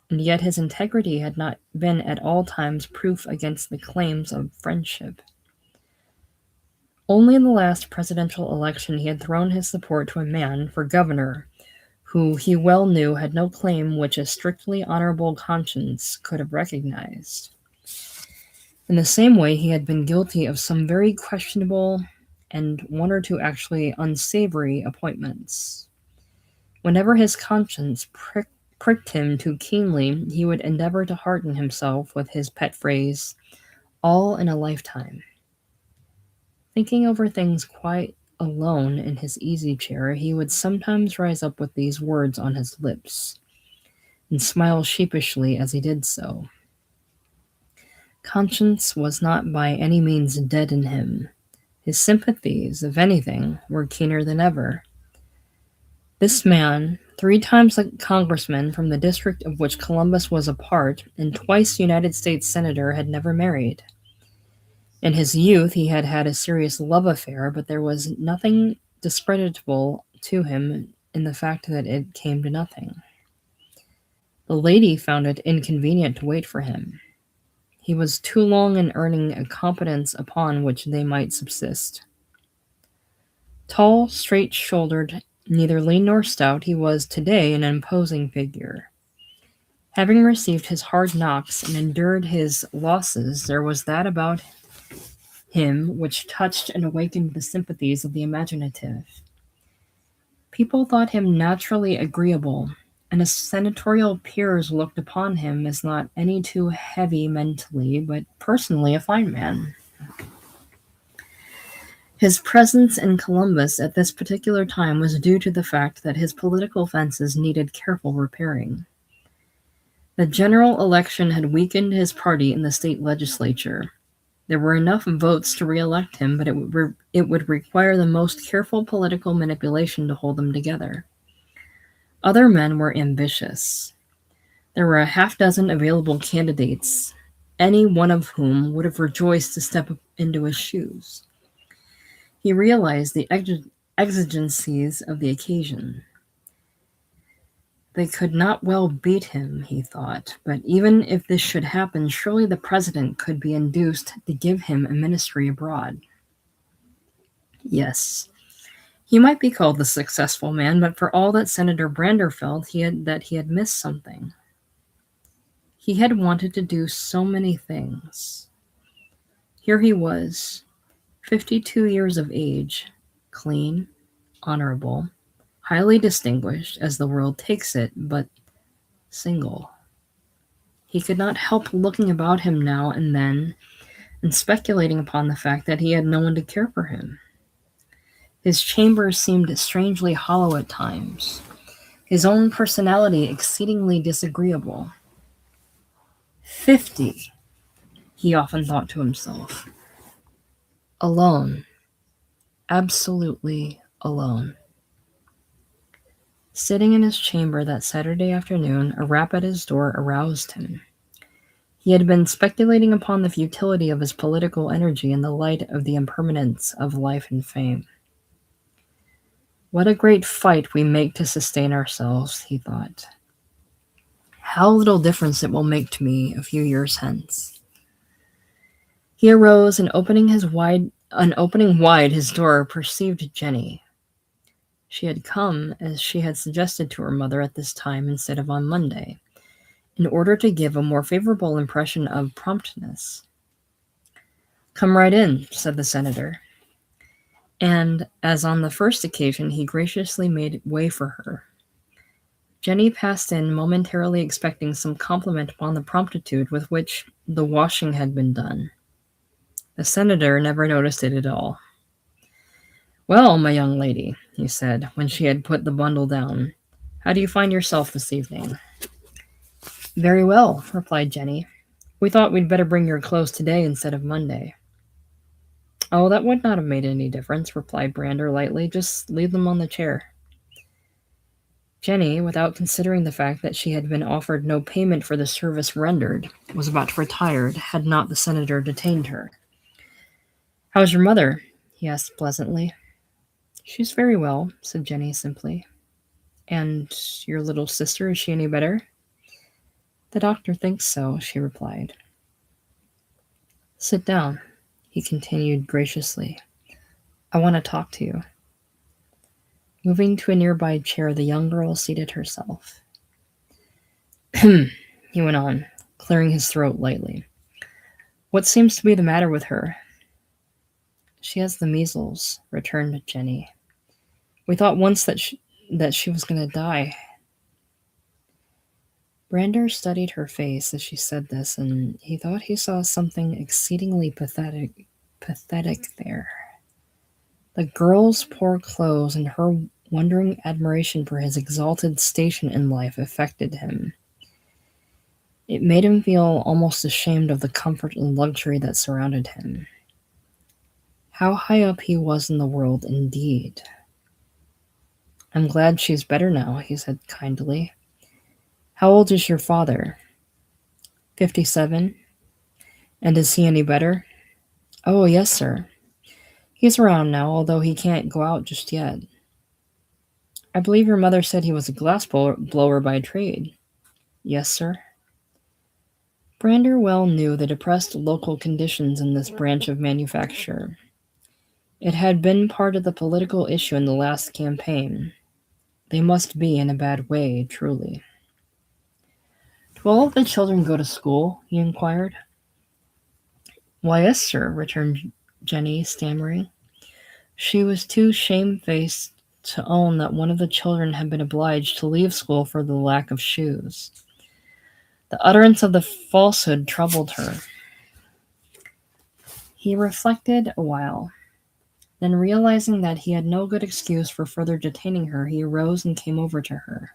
And yet his integrity had not been at all times proof against the claims of friendship. Only in the last presidential election he had thrown his support to a man for governor who he well knew had no claim which a strictly honorable conscience could have recognized. In the same way, he had been guilty of some very questionable and one or two actually unsavory appointments. Whenever his conscience pricked him too keenly, he would endeavor to hearten himself with his pet phrase, all in a lifetime. Thinking over things quite alone in his easy chair, he would sometimes rise up with these words on his lips, and smile sheepishly as he did so. Conscience was not by any means dead in him. His sympathies, if anything, were keener than ever. This man, 3 times a congressman from the district of which Columbus was a part, and twice United States senator, had never married. In his youth he had had a serious love affair, but there was nothing discreditable to him in the fact that it came to nothing. The lady found it inconvenient to wait for him. He was too long in earning a competence upon which they might subsist. Tall, straight-shouldered, Neither lean nor stout, he was today an imposing figure. Having received his hard knocks and endured his losses, there was that about him which touched and awakened the sympathies of the imaginative. People thought him naturally agreeable, and his senatorial peers looked upon him as not any too heavy mentally, but personally a fine man. His presence in Columbus at this particular time was due to the fact that his political fences needed careful repairing. The general election had weakened his party in the state legislature. There were enough votes to re-elect him, but it would require the most careful political manipulation to hold them together. Other men were ambitious. There were a half-dozen available candidates, any one of whom would have rejoiced to step into his shoes. He realized the exigencies of the occasion. They could not well beat him, he thought, but even if this should happen, surely the president could be induced to give him a ministry abroad. Yes, he might be called the successful man, but for all that Senator Brander felt, he had missed something. He had wanted to do so many things. Here he was, 52 years of age, clean, honorable, highly distinguished, as the world takes it, but single. He could not help looking about him now and then and speculating upon the fact that he had no one to care for him. His chamber seemed strangely hollow at times, his own personality exceedingly disagreeable. 50, he often thought to himself. Alone. Absolutely alone. Sitting in his chamber that Saturday afternoon, a rap at his door aroused him. He had been speculating upon the futility of his political energy in the light of the impermanence of life and fame. What a great fight we make to sustain ourselves, he thought. How little difference it will make to me a few years hence. He arose and opening wide his door, perceived Jennie. She had come, as she had suggested to her mother, at this time instead of on Monday, in order to give a more favorable impression of promptness. "Come right in," said the senator. And, as on the first occasion, he graciously made way for her. Jennie passed in, momentarily expecting some compliment upon the promptitude with which the washing had been done. The senator never noticed it at all. "Well, my young lady," he said, when she had put the bundle down, "how do you find yourself this evening?" "Very well," replied Jennie. "We thought we'd better bring your clothes today instead of Monday." "Oh, that would not have made any difference," replied Brander lightly. "Just leave them on the chair." Jennie, without considering the fact that she had been offered no payment for the service rendered, was about to retire, had not the senator detained her. "How's your mother?" he asked pleasantly. "She's very well," said Jennie simply. "And your little sister, is she any better?" "The doctor thinks so," she replied. "Sit down," he continued graciously. "I want to talk to you." Moving to a nearby chair, the young girl seated herself. He went on, clearing his throat lightly. "What seems to be the matter with her?" "She has the measles," returned Jennie. "We thought once that she was going to die." Brander studied her face as she said this, and he thought he saw something exceedingly pathetic there. The girl's poor clothes and her wondering admiration for his exalted station in life affected him. It made him feel almost ashamed of the comfort and luxury that surrounded him. How high up he was in the world, indeed. "I'm glad she's better now," he said kindly. "How old is your father?" 57. "And is he any better?" "Oh, yes, sir. He's around now, although he can't go out just yet." "I believe your mother said he was a glass blower by trade." "Yes, sir." Brander well knew the depressed local conditions in this branch of manufacture. It had been part of the political issue in the last campaign. They must be in a bad way, truly. Do all of the children go to school? He inquired. Why, yes, sir, returned Jennie, stammering. She was too shamefaced to own that one of the children had been obliged to leave school for the lack of shoes. The utterance of the falsehood troubled her. He reflected a while. Then, realizing that he had no good excuse for further detaining her, he arose and came over to her.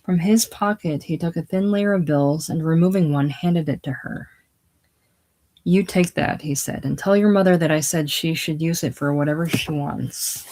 From his pocket he took a thin layer of bills, and removing one, handed it to her. You take that, he said, and tell your mother that I said she should use it for whatever she wants.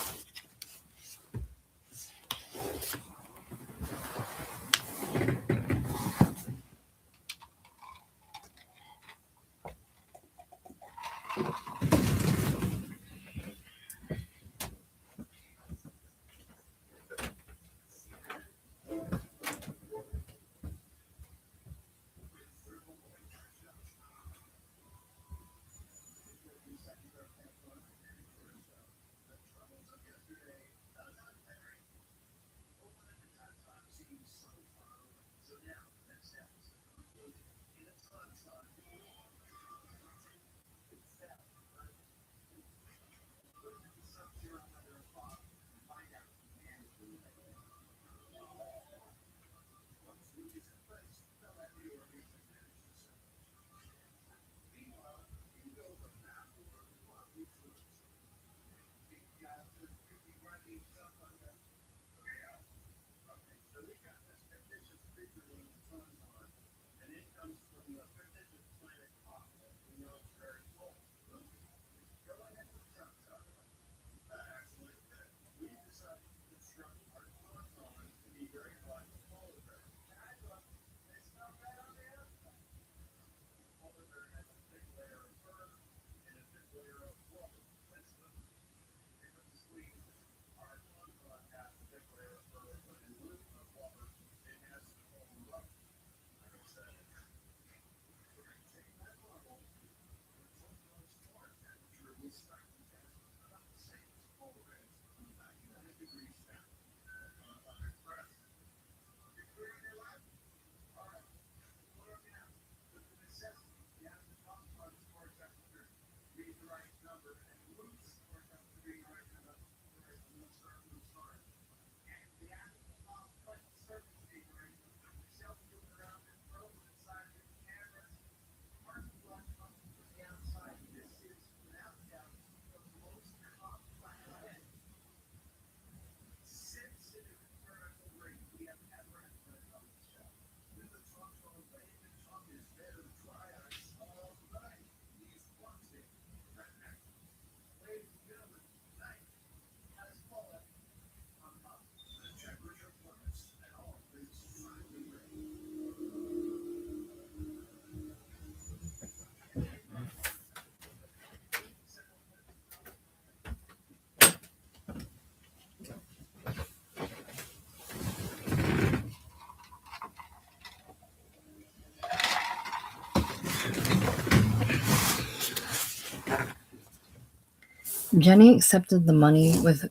Jennie accepted the money with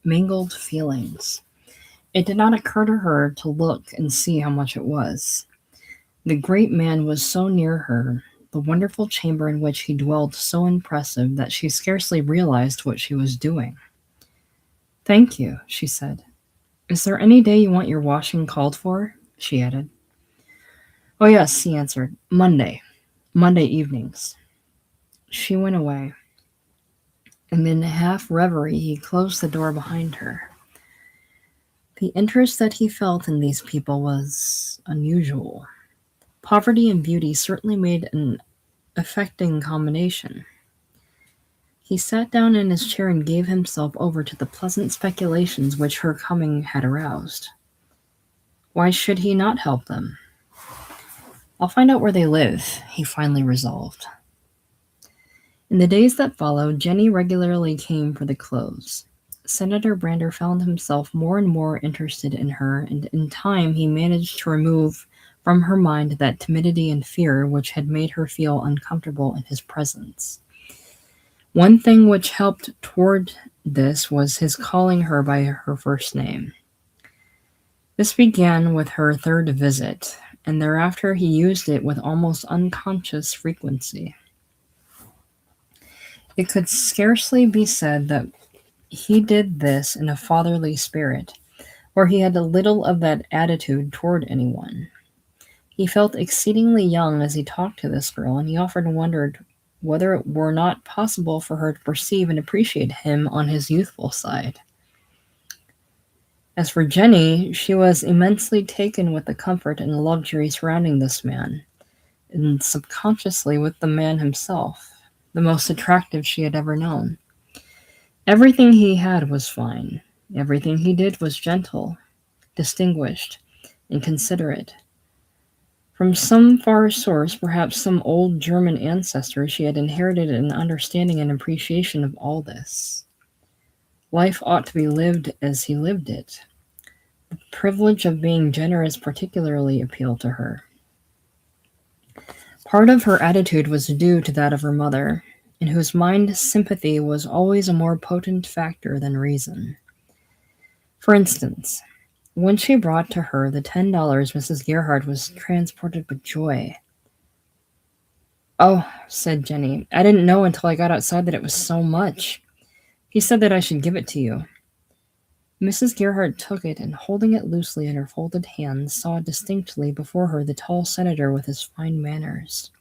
mingled feelings. It did not occur to her to look and see how much it was. The great man was so near her, the wonderful chamber in which he dwelled so impressive, that she scarcely realized what she was doing. Thank you, she said. Is there any day you want your washing called for? She added. Oh, yes, he answered. Monday evenings. She went away, and in half reverie he closed the door behind her. The interest that he felt in these people was unusual. Poverty and beauty certainly made an affecting combination. He sat down in his chair and gave himself over to the pleasant speculations which her coming had aroused. Why should he not help them? I'll find out where they live, he finally resolved. In the days that followed, Jennie regularly came for the clothes. Senator Brander found himself more and more interested in her, and in time he managed to remove from her mind that timidity and fear which had made her feel uncomfortable in his presence. One thing which helped toward this was his calling her by her first name. This began with her third visit, and thereafter he used it with almost unconscious frequency. It could scarcely be said that he did this in a fatherly spirit, or he had a little of that attitude toward anyone. He felt exceedingly young as he talked to this girl, and he often wondered whether it were not possible for her to perceive and appreciate him on his youthful side. As for Jennie, she was immensely taken with the comfort and the luxury surrounding this man, and subconsciously with the man himself, the most attractive she had ever known. Everything he had was fine. Everything he did was gentle, distinguished, and considerate. From some far source, perhaps some old German ancestor, she had inherited an understanding and appreciation of all this. Life ought to be lived as he lived it. The privilege of being generous particularly appealed to her. Part of her attitude was due to that of her mother, in whose mind sympathy was always a more potent factor than reason. For instance, when she brought to her the $10, Mrs. Gerhardt was transported with joy. "Oh," said Jennie, "I didn't know until I got outside that it was so much. He said that I should give it to you." Mrs. Gerhardt took it, and holding it loosely in her folded hands, saw distinctly before her the tall senator with his fine manners.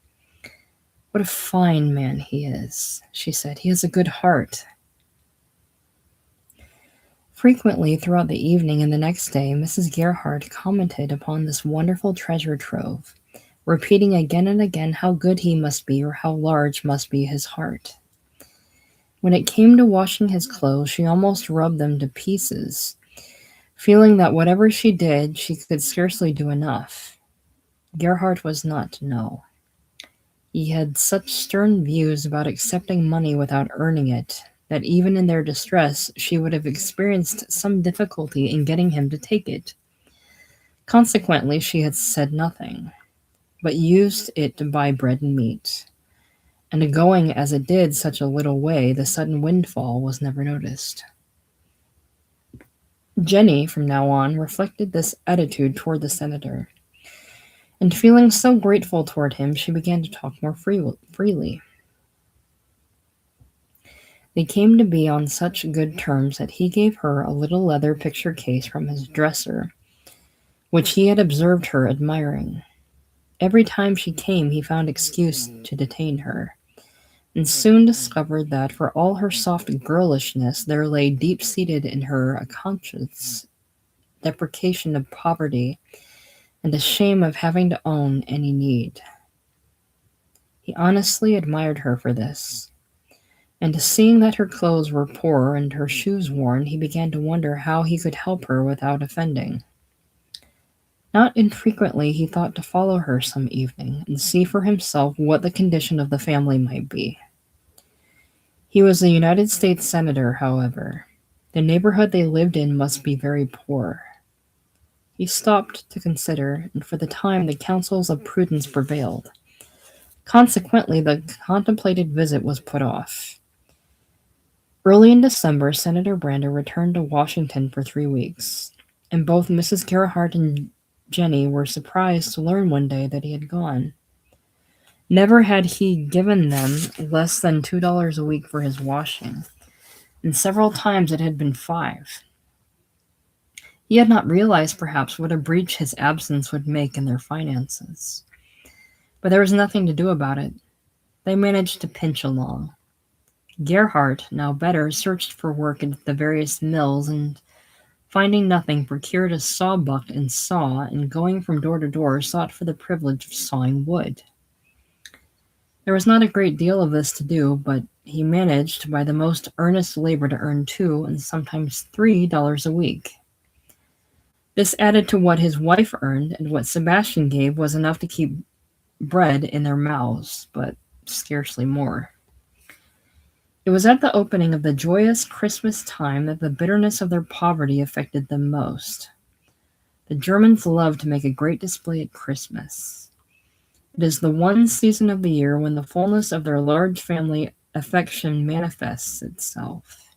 "What a fine man he is," she said. "He has a good heart." Frequently throughout the evening and the next day, Mrs. Gerhardt commented upon this wonderful treasure trove, repeating again and again how good he must be, or how large must be his heart. When it came to washing his clothes, she almost rubbed them to pieces, feeling that whatever she did, she could scarcely do enough. Gerhardt was not to know. He had such stern views about accepting money without earning it, that even in their distress, she would have experienced some difficulty in getting him to take it. Consequently, she had said nothing, but used it to buy bread and meat. And going as it did such a little way, the sudden windfall was never noticed. Jennie, from now on, reflected this attitude toward the senator, and feeling so grateful toward him, she began to talk more freely. They came to be on such good terms that he gave her a little leather picture case from his dresser, which he had observed her admiring. Every time she came, he found excuse to detain her, and soon discovered that, for all her soft girlishness, there lay deep-seated in her a conscious deprecation of poverty and a shame of having to own any need. He honestly admired her for this, and seeing that her clothes were poor and her shoes worn, he began to wonder how he could help her without offending. Not infrequently he thought to follow her some evening and see for himself what the condition of the family might be. He was a United States Senator, however. The neighborhood they lived in must be very poor. He stopped to consider, and for the time the counsels of prudence prevailed. Consequently, the contemplated visit was put off. Early in December, Senator Brander returned to Washington for 3 weeks, and both Mrs. Gerhardt and Jennie were surprised to learn one day that he had gone. Never had he given them less than $2 a week for his washing, and several times it had been 5. He had not realized, perhaps, what a breach his absence would make in their finances. But there was nothing to do about it. They managed to pinch along. Gerhardt, now better, searched for work at the various mills, and finding nothing, procured a sawbuck and saw, and going from door to door, sought for the privilege of sawing wood. There was not a great deal of this to do, but he managed by the most earnest labor to earn $2 and sometimes $3 a week. This added to what his wife earned, and what Sebastian gave was enough to keep bread in their mouths, but scarcely more. It was at the opening of the joyous Christmas time that the bitterness of their poverty affected them most. The Germans love to make a great display at Christmas. It is the one season of the year when the fullness of their large family affection manifests itself.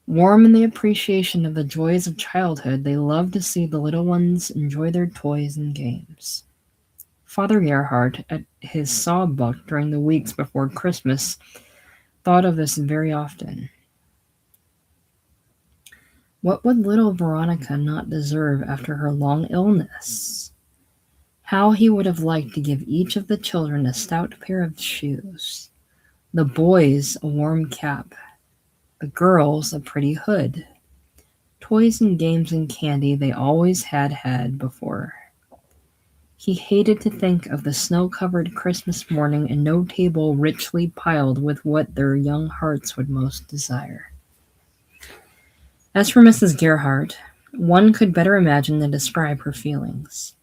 Warm in the appreciation of the joys of childhood, they loved to see the little ones enjoy their toys and games. Father Gerhardt, at his sawbuck during the weeks before Christmas, thought of this very often. What would little Veronica not deserve after her long illness? How he would have liked to give each of the children a stout pair of shoes, the boys a warm cap, the girls a pretty hood. Toys and games and candy they always had before. He hated to think of the snow-covered Christmas morning and no table richly piled with what their young hearts would most desire. As for Mrs. Gerhardt, one could better imagine than describe her feelings.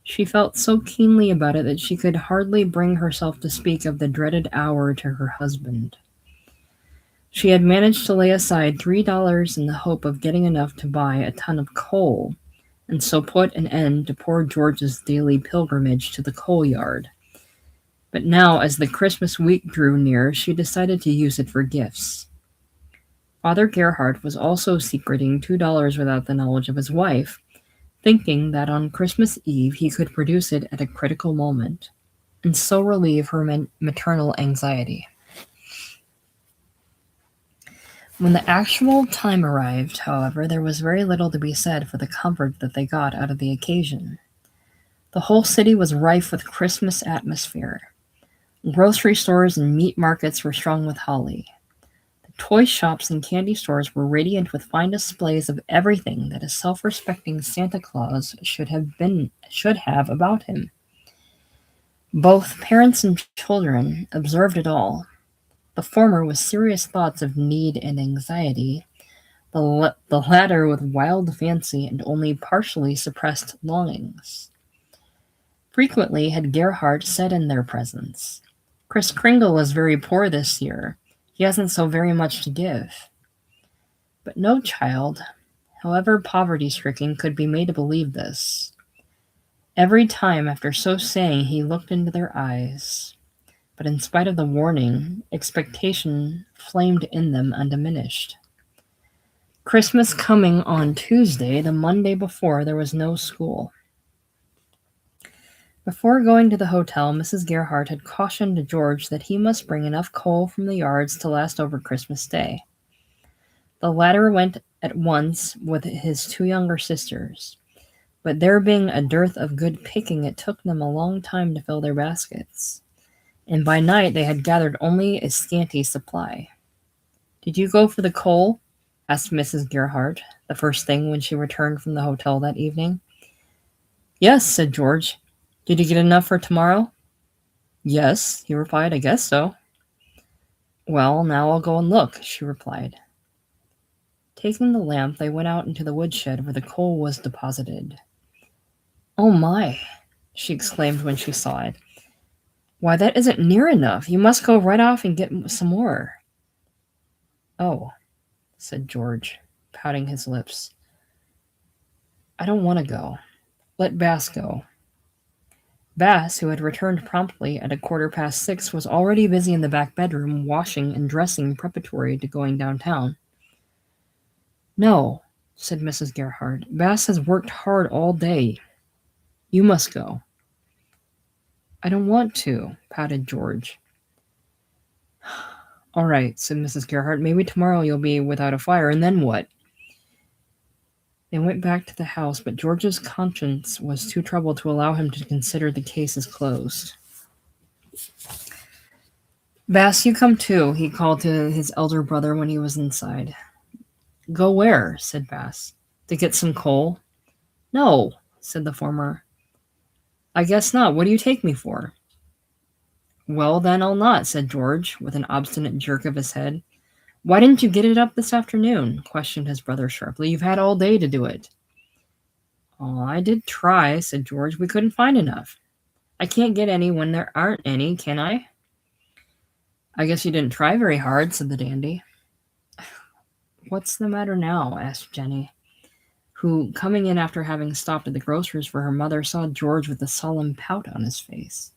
She felt so keenly about it that she could hardly bring herself to speak of the dreaded hour to her husband. She had managed to lay aside $3 in the hope of getting enough to buy a ton of coal, and so put an end to poor George's daily pilgrimage to the coal yard. But now, as the Christmas week drew near, she decided to use it for gifts. Father Gerhardt was also secreting $2 without the knowledge of his wife, thinking that on Christmas Eve he could produce it at a critical moment, and so relieve her maternal anxiety. When the actual time arrived, however, there was very little to be said for the comfort that they got out of the occasion. The whole city was rife with Christmas atmosphere. Grocery stores and meat markets were strung with holly. The toy shops and candy stores were radiant with fine displays of everything that a self-respecting Santa Claus should have about him. Both parents and children observed it all. The former with serious thoughts of need and anxiety, the latter with wild fancy and only partially suppressed longings. Frequently had Gerhardt said in their presence, "Kris Kringle is very poor this year. He hasn't so very much to give." But no child, however poverty-stricken, could be made to believe this. Every time after so saying he looked into their eyes. But in spite of the warning, expectation flamed in them undiminished. Christmas coming on Tuesday, the Monday before, there was no school. Before going to the hotel, Mrs. Gerhardt had cautioned George that he must bring enough coal from the yards to last over Christmas Day. The latter went at once with his two younger sisters, but there being a dearth of good picking, it took them a long time to fill their baskets, and by night they had gathered only a scanty supply. "Did you go for the coal?" asked Mrs. Gerhardt, the first thing when she returned from the hotel that evening. "Yes," said George. "Did you get enough for tomorrow?" "Yes," he replied, "I guess so." "Well, now I'll go and look," she replied. Taking the lamp, they went out into the woodshed where the coal was deposited. "Oh my!" she exclaimed when she saw it. "Why, that isn't near enough. You must go right off and get some more." "Oh," said George, pouting his lips. "I don't want to go. Let Bass go." Bass, who had returned promptly at 6:15, was already busy in the back bedroom, washing and dressing preparatory to going downtown. "No," said Mrs. Gerhardt. "Bass has worked hard all day. You must go." "I don't want to," pouted George. "All right," said Mrs. Gerhardt. "Maybe tomorrow you'll be without a fire, and then what?" They went back to the house, but George's conscience was too troubled to allow him to consider the case as closed. "Bass, you come too," he called to his elder brother when he was inside. "Go where?" said Bass. "To get some coal?" "No," said the former. "I guess not. What do you take me for?" "Well, then I'll not," said George, with an obstinate jerk of his head. "Why didn't you get it up this afternoon?" questioned his brother sharply. "You've had all day to do it." "Oh, I did try," said George. "We couldn't find enough. I can't get any when there aren't any, can I?" "I guess you didn't try very hard," said the dandy. "What's the matter now?" asked Jennie, who, coming in after having stopped at the grocer's for her mother, saw George with a solemn pout on his face.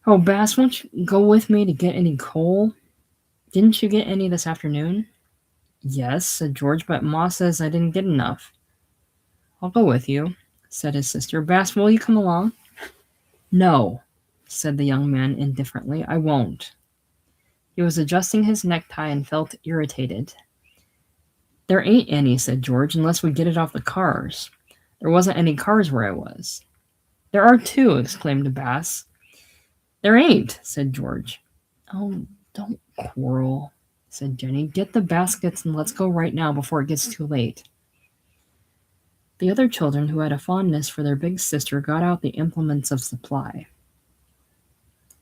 "Oh, Bass, won't you go with me to get any coal? Didn't you get any this afternoon?" Yes, said George, but Ma says I didn't get enough. I'll go with you, said his sister. Bas, will you come along? No, said the young man indifferently. I won't. He was adjusting his necktie and felt irritated. There ain't any, said George, unless we get it off the cars. There wasn't any cars where I was. There are two, exclaimed Bas. There ain't, said George. Oh, don't quarrel, said Jennie. Get the baskets and let's go right now before it gets too late. The other children, who had a fondness for their big sister, got out the implements of supply.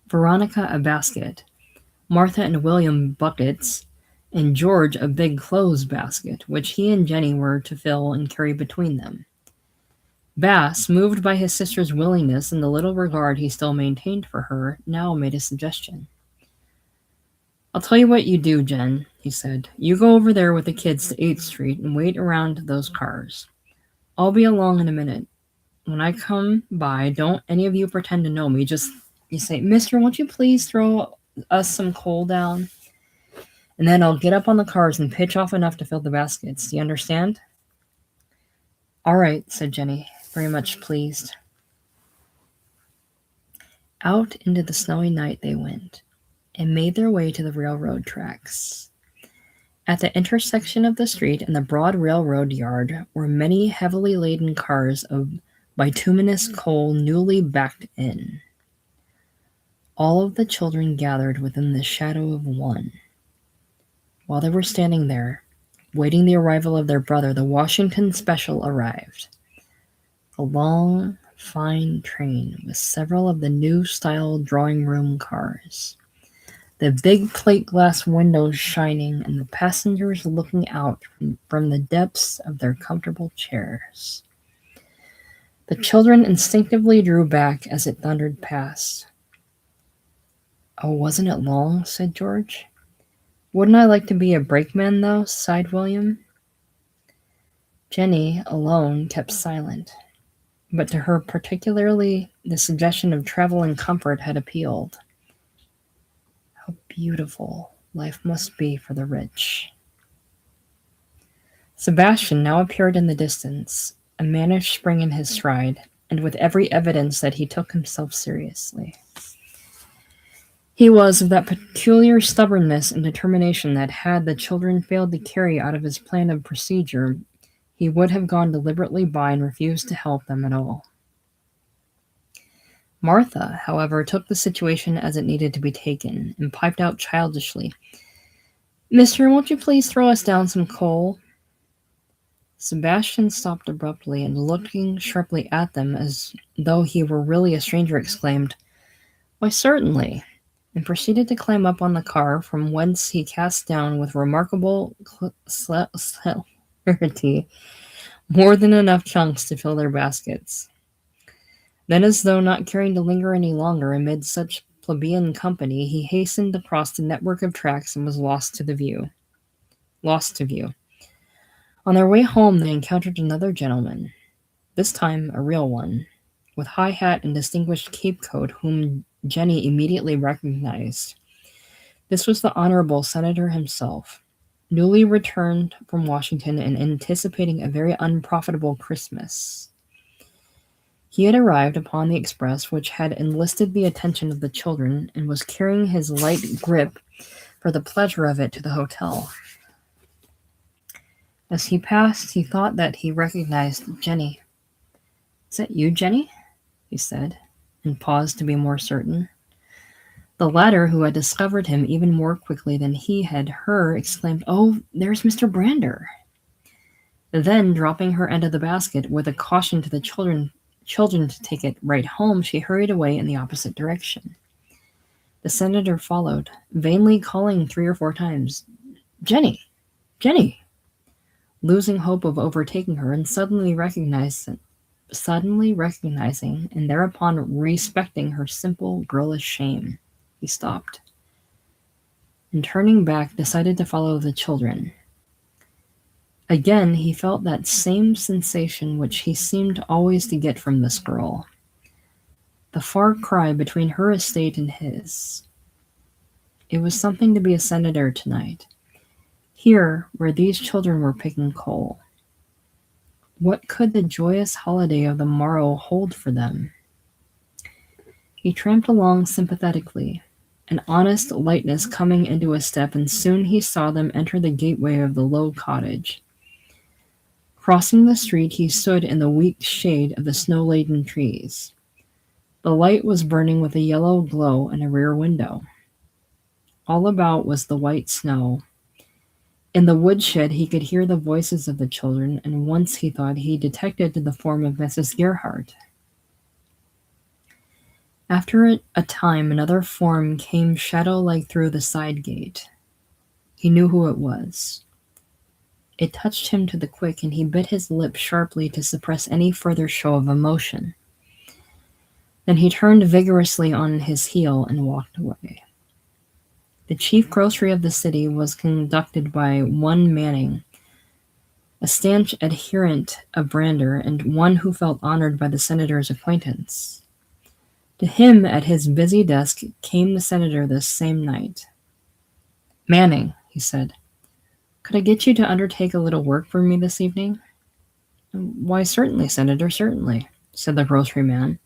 Veronica a basket, Martha and William buckets, and George a big clothes basket, which he and Jennie were to fill and carry between them. Bas, moved by his sister's willingness and the little regard he still maintained for her, now made a suggestion. I'll tell you what you do, Jen, he said. You go over there with the kids to 8th Street and wait around those cars. I'll be along in a minute. When I come by, don't any of you pretend to know me. Just you say, Mister, won't you please throw us some coal down? And then I'll get up on the cars and pitch off enough to fill the baskets. Do you understand? All right, said Jennie, very much pleased. Out into the snowy night they went, and made their way to the railroad tracks. At the intersection of the street and the broad railroad yard were many heavily laden cars of bituminous coal newly backed in. All of the children gathered within the shadow of one. While they were standing there, waiting the arrival of their brother, the Washington Special arrived. A long, fine train with several of the new-style drawing-room cars. The big plate glass windows shining and the passengers looking out from the depths of their comfortable chairs. The children instinctively drew back as it thundered past. Oh, wasn't it long? Said George. Wouldn't I like to be a brakeman, though? Sighed William. Jennie, alone, kept silent, but to her particularly the suggestion of travel and comfort had appealed. How beautiful life must be for the rich. Sebastian now appeared in the distance, a mannish spring in his stride, and with every evidence that he took himself seriously. He was of that peculiar stubbornness and determination that had the children failed to carry out of his plan of procedure, he would have gone deliberately by and refused to help them at all. Martha, however, took the situation as it needed to be taken, and piped out childishly, Mister, won't you please throw us down some coal? Sebastian stopped abruptly, and looking sharply at them as though he were really a stranger, exclaimed, Why, certainly, and proceeded to climb up on the car, from whence he cast down with remarkable celerity more than enough chunks to fill their baskets. Then, as though not caring to linger any longer amid such plebeian company, he hastened across the network of tracks and was lost to view. On their way home, they encountered another gentleman, this time a real one, with high hat and distinguished cape-coat, whom Jennie immediately recognized. This was the Honorable Senator himself, newly returned from Washington and anticipating a very unprofitable Christmas. He had arrived upon the express which had enlisted the attention of the children and was carrying his light grip for the pleasure of it to the hotel. As he passed, he thought that he recognized Jennie. Is that you, Jennie? He said, and paused to be more certain. The latter, who had discovered him even more quickly than he had her, exclaimed, Oh, there's Mr. Brander. Then, dropping her end of the basket, with a caution to the children to take it right home, she hurried away in the opposite direction. The senator followed, vainly calling 3 or 4 times, Jennie! Jennie! Losing hope of overtaking her, and suddenly recognizing and thereupon respecting her simple girlish shame, he stopped, and turning back, decided to follow the children. Again, he felt that same sensation which he seemed always to get from this girl, the far cry between her estate and his. It was something to be a senator tonight. here where these children were picking coal. What could the joyous holiday of the morrow hold for them? He tramped along sympathetically, an honest lightness coming into his step, and soon he saw them enter the gateway of the low cottage. Crossing the street, he stood in the weak shade of the snow-laden trees. The light was burning with a yellow glow in a rear window. All about was the white snow. In the woodshed he could hear the voices of the children, and once he thought he detected the form of Mrs. Gerhardt. After a time another form came shadow-like through the side gate. He knew who it was. It touched him to the quick, and he bit his lip sharply to suppress any further show of emotion. Then he turned vigorously on his heel and walked away. The chief grocery of the city was conducted by one Manning, a stanch adherent of Brander and one who felt honored by the senator's acquaintance. To him at his busy desk came the senator this same night. "Manning," he said, "could I get you to undertake a little work for me this evening?" "Why, certainly, Senator, certainly," said the grocery man.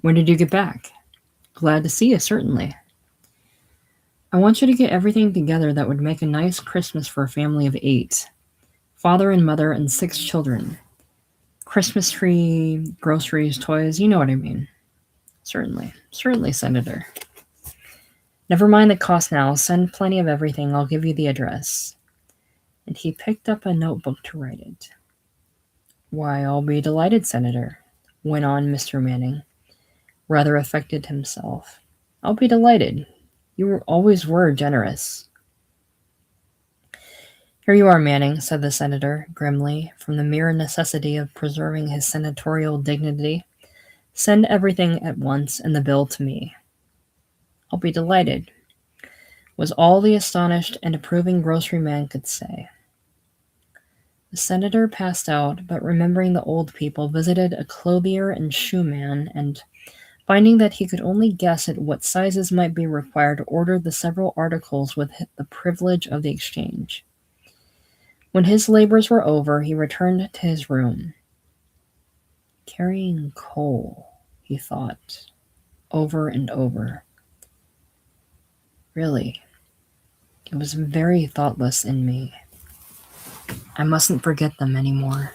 "When did you get back?" "Glad to see you, certainly." "I want you to get everything together that would make a nice Christmas for a family of 8. Father and mother and 6 children. Christmas tree, groceries, toys, you know what I mean." "Certainly, certainly, Senator." "Never mind the cost now. Send plenty of everything. I'll give you the address." And he picked up a notebook to write it. "Why, I'll be delighted, Senator," went on Mr. Manning, rather affected himself. "I'll be delighted. You always were generous." "Here you are, Manning," said the senator, grimly, from the mere necessity of preserving his senatorial dignity. "Send everything at once, and the bill to me." "I'll be delighted," was all the astonished and approving grocery man could say. The senator passed out, but remembering the old people, visited a clothier and shoe man, and finding that he could only guess at what sizes might be required, ordered the several articles with the privilege of the exchange. When his labors were over, he returned to his room. "Carrying coal," he thought, over and over. Really, it was very thoughtless in me. I mustn't forget them anymore.